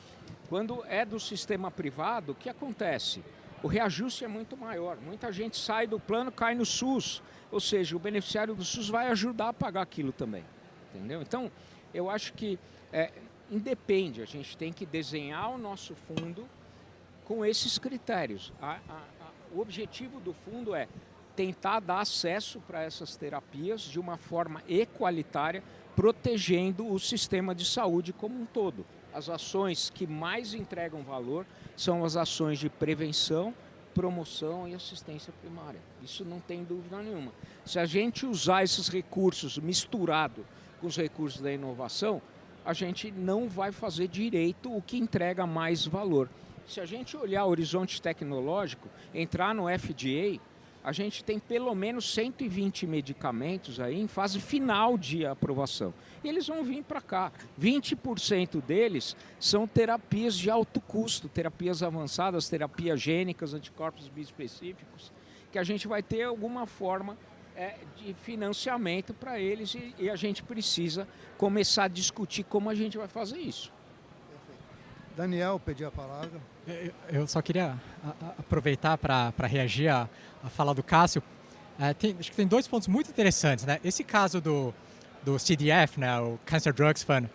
Quando é do sistema privado, o que acontece? O reajuste é muito maior. Muita gente sai do plano, cai no SUS. Ou seja, o beneficiário do SUS vai ajudar a pagar aquilo também. Entendeu? Então, eu acho que independe. A gente tem que desenhar o nosso fundo com esses critérios. O objetivo do fundo é tentar dar acesso para essas terapias de uma forma equalitária, protegendo o sistema de saúde como um todo. As ações que mais entregam valor são as ações de prevenção, promoção e assistência primária. Isso não tem dúvida nenhuma. Se a gente usar esses recursos misturado com os recursos da inovação, a gente não vai fazer direito o que entrega mais valor. Se a gente olhar o horizonte tecnológico, entrar no FDA, a gente tem pelo menos 120 medicamentos aí em fase final de aprovação. E eles vão vir para cá. 20% deles são terapias de alto custo, terapias avançadas, terapias gênicas, anticorpos bispecíficos, que a gente vai ter alguma forma de financiamento para eles e a gente precisa começar a discutir como a gente vai fazer isso. Daniel pediu a palavra. Eu só queria aproveitar para reagir à fala do Cássio. Acho que tem dois pontos muito interessantes. Né? Esse caso do CDF, né, o Cancer Drugs Fund,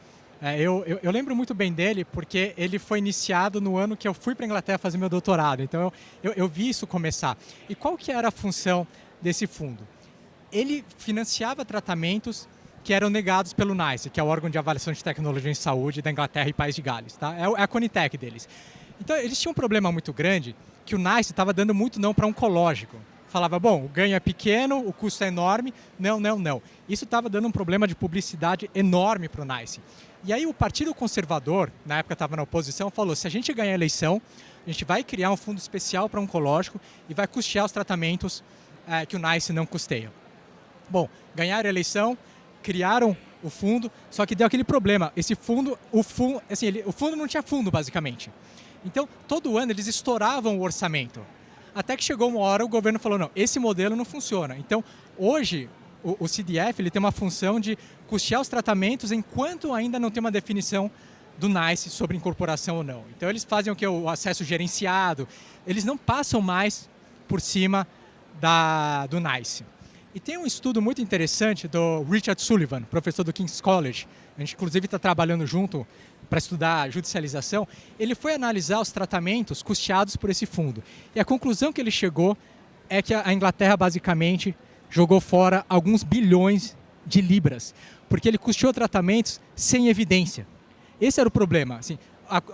eu lembro muito bem dele porque ele foi iniciado no ano que eu fui para a Inglaterra fazer meu doutorado. Então eu vi isso começar. E qual que era a função desse fundo? Ele financiava tratamentos que eram negados pelo NICE, que é o órgão de avaliação de tecnologia em saúde da Inglaterra e País de Gales. Tá? É a Conitec deles. Então, eles tinham um problema muito grande, que o NICE estava dando muito não para oncológico. Falava, bom, o ganho é pequeno, o custo é enorme, não. Isso estava dando um problema de publicidade enorme para o NICE. E aí o Partido Conservador, na época estava na oposição, falou, se a gente ganhar a eleição, a gente vai criar um fundo especial para oncológico e vai custear os tratamentos que o NICE não custeia. Bom, ganharam a eleição, criaram o fundo, só que deu aquele problema. Esse fundo, o fundo não tinha fundo, basicamente. Então, todo ano eles estouravam o orçamento. Até que chegou uma hora, o governo falou, não, esse modelo não funciona. Então, hoje, o CDF ele tem uma função de custear os tratamentos enquanto ainda não tem uma definição do NICE sobre incorporação ou não. Então, eles fazem o acesso gerenciado, eles não passam mais por cima do NICE. E tem um estudo muito interessante do Richard Sullivan, professor do King's College. A gente, inclusive, está trabalhando junto para estudar judicialização. Ele foi analisar os tratamentos custeados por esse fundo. E a conclusão que ele chegou é que a Inglaterra, basicamente, jogou fora alguns bilhões de libras, porque ele custeou tratamentos sem evidência. Esse era o problema. Assim,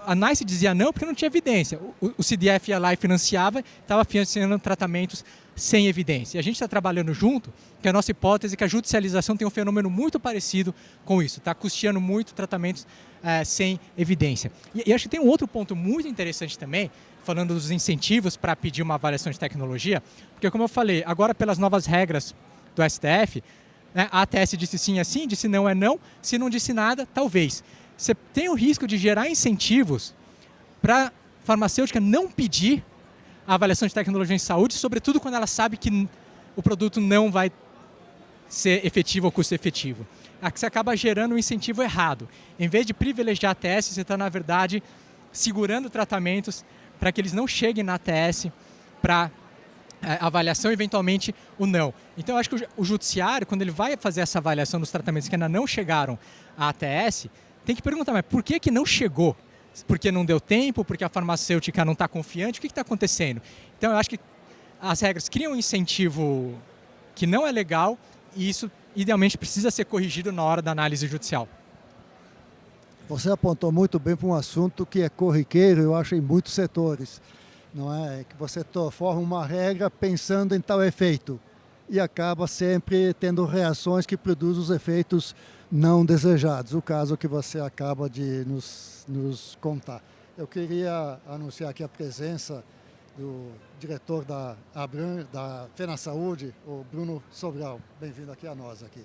a NICE dizia não porque não tinha evidência. O CDF ia lá e financiava, estava financiando tratamentos sem evidência. E a gente está trabalhando junto, que a nossa hipótese é que a judicialização tem um fenômeno muito parecido com isso. Está custeando muito tratamentos sem evidência. E acho que tem um outro ponto muito interessante também, falando dos incentivos para pedir uma avaliação de tecnologia, porque como eu falei, agora pelas novas regras do STF, a ATS disse sim é sim, disse não é não, se não disse nada, talvez. Você tem o risco de gerar incentivos para a farmacêutica não pedir a avaliação de tecnologia em saúde, sobretudo quando ela sabe que o produto não vai ser efetivo ou custo efetivo. Aqui você acaba gerando um incentivo errado. Em vez de privilegiar a ATS, você está, na verdade, segurando tratamentos para que eles não cheguem na ATS para avaliação, eventualmente, o não. Então, eu acho que o judiciário, quando ele vai fazer essa avaliação dos tratamentos que ainda não chegaram à ATS, tem que perguntar, mas por que não chegou? Porque não deu tempo? Porque a farmacêutica não está confiante? O que está acontecendo? Então, eu acho que as regras criam um incentivo que não é legal e isso, idealmente, precisa ser corrigido na hora da análise judicial. Você apontou muito bem para um assunto que é corriqueiro, eu acho, em muitos setores. Não é que você forma uma regra pensando em tal efeito e acaba sempre tendo reações que produzem os efeitos não desejados. O caso que você acaba de nos contar. Eu queria anunciar aqui a presença do diretor da FENA Saúde, o Bruno Sobral. Bem-vindo aqui a nós aqui.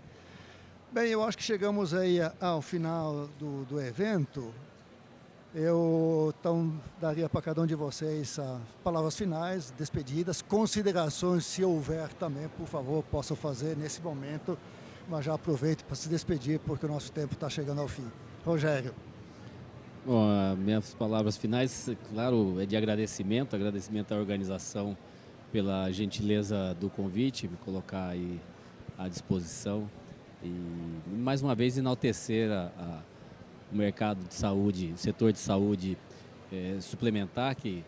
Bem, eu acho que chegamos aí ao final do evento. Eu então daria para cada um de vocês palavras finais, despedidas, considerações, se houver também, por favor, possam fazer nesse momento, mas já aproveito para se despedir, porque o nosso tempo está chegando ao fim. Rogério. Bom, minhas palavras finais, claro, é de agradecimento à organização pela gentileza do convite, me colocar aí à disposição e, mais uma vez, enaltecer o mercado de saúde, o setor de saúde suplementar, que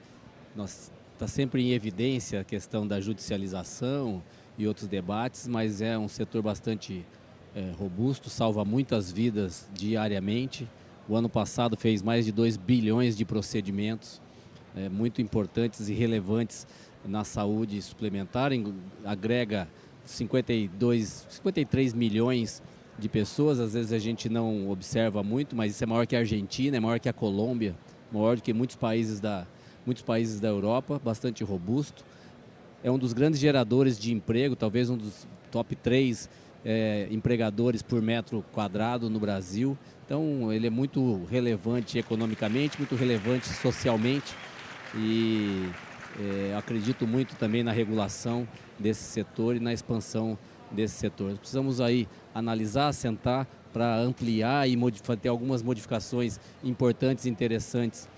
está sempre em evidência a questão da judicialização e outros debates, mas é um setor bastante robusto, salva muitas vidas diariamente. O ano passado fez mais de 2 bilhões de procedimentos muito importantes e relevantes na saúde suplementar, agrega 53 milhões de pessoas, às vezes a gente não observa muito, mas isso é maior que a Argentina, é maior que a Colômbia, maior do que muitos países da Europa, bastante robusto. É um dos grandes geradores de emprego, talvez um dos top 3 empregadores por metro quadrado no Brasil. Então, ele é muito relevante economicamente, muito relevante socialmente e acredito muito também na regulação desse setor e na expansão desse setor. Nós precisamos aí analisar, sentar para ampliar e ter algumas modificações importantes e interessantes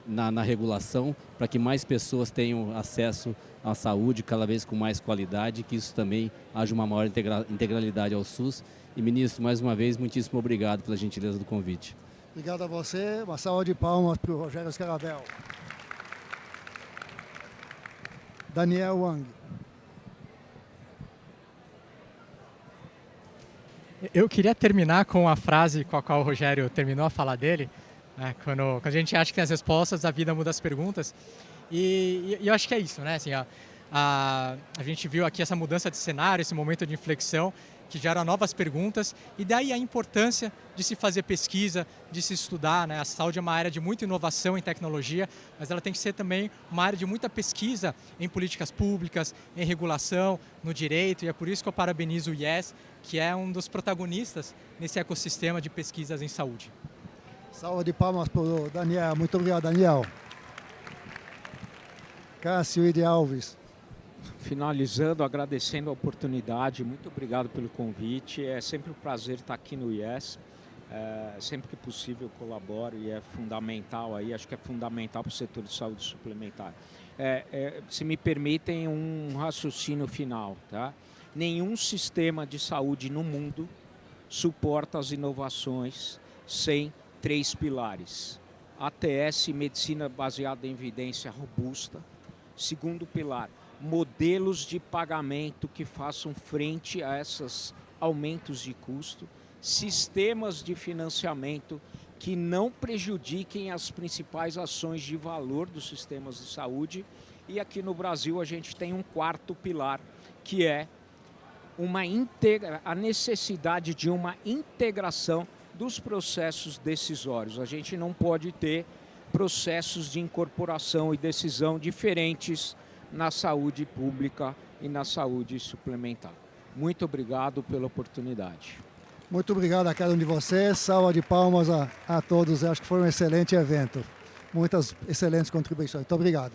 na regulação, para que mais pessoas tenham acesso à saúde cada vez com mais qualidade, que isso também haja uma maior integralidade ao SUS. E, ministro, mais uma vez, muitíssimo obrigado pela gentileza do convite. Obrigado a você. Uma salva de palmas para o Rogério Scaravel. Daniel Wang. Eu queria terminar com a frase com a qual o Rogério terminou a fala dele, né? Quando a gente acha que tem as respostas, a vida muda as perguntas. E eu acho que é isso, né? Assim, a gente viu aqui essa mudança de cenário, esse momento de inflexão, que gera novas perguntas, e daí a importância de se fazer pesquisa, de se estudar, né? A saúde é uma área de muita inovação em tecnologia, mas ela tem que ser também uma área de muita pesquisa em políticas públicas, em regulação, no direito, e é por isso que eu parabenizo o IES, que é um dos protagonistas nesse ecossistema de pesquisas em saúde. Salva de palmas para o Daniel. Muito obrigado, Daniel. Cássio de Alves. Finalizando, agradecendo a oportunidade, muito obrigado pelo convite. É sempre um prazer estar aqui no IES. Sempre que possível eu colaboro e é fundamental aí, acho que é fundamental para o setor de saúde suplementar. Se me permitem um raciocínio final, tá? Nenhum sistema de saúde no mundo suporta as inovações sem 3 pilares. ATS, medicina baseada em evidência robusta. Segundo pilar, modelos de pagamento que façam frente a esses aumentos de custo, sistemas de financiamento que não prejudiquem as principais ações de valor dos sistemas de saúde. E aqui no Brasil a gente tem um 4º pilar, que é a necessidade de uma integração dos processos decisórios. A gente não pode ter processos de incorporação e decisão diferentes na saúde pública e na saúde suplementar. Muito obrigado pela oportunidade. Muito obrigado a cada um de vocês. Salva de palmas a todos. Eu acho que foi um excelente evento. Muitas excelentes contribuições. Muito obrigado.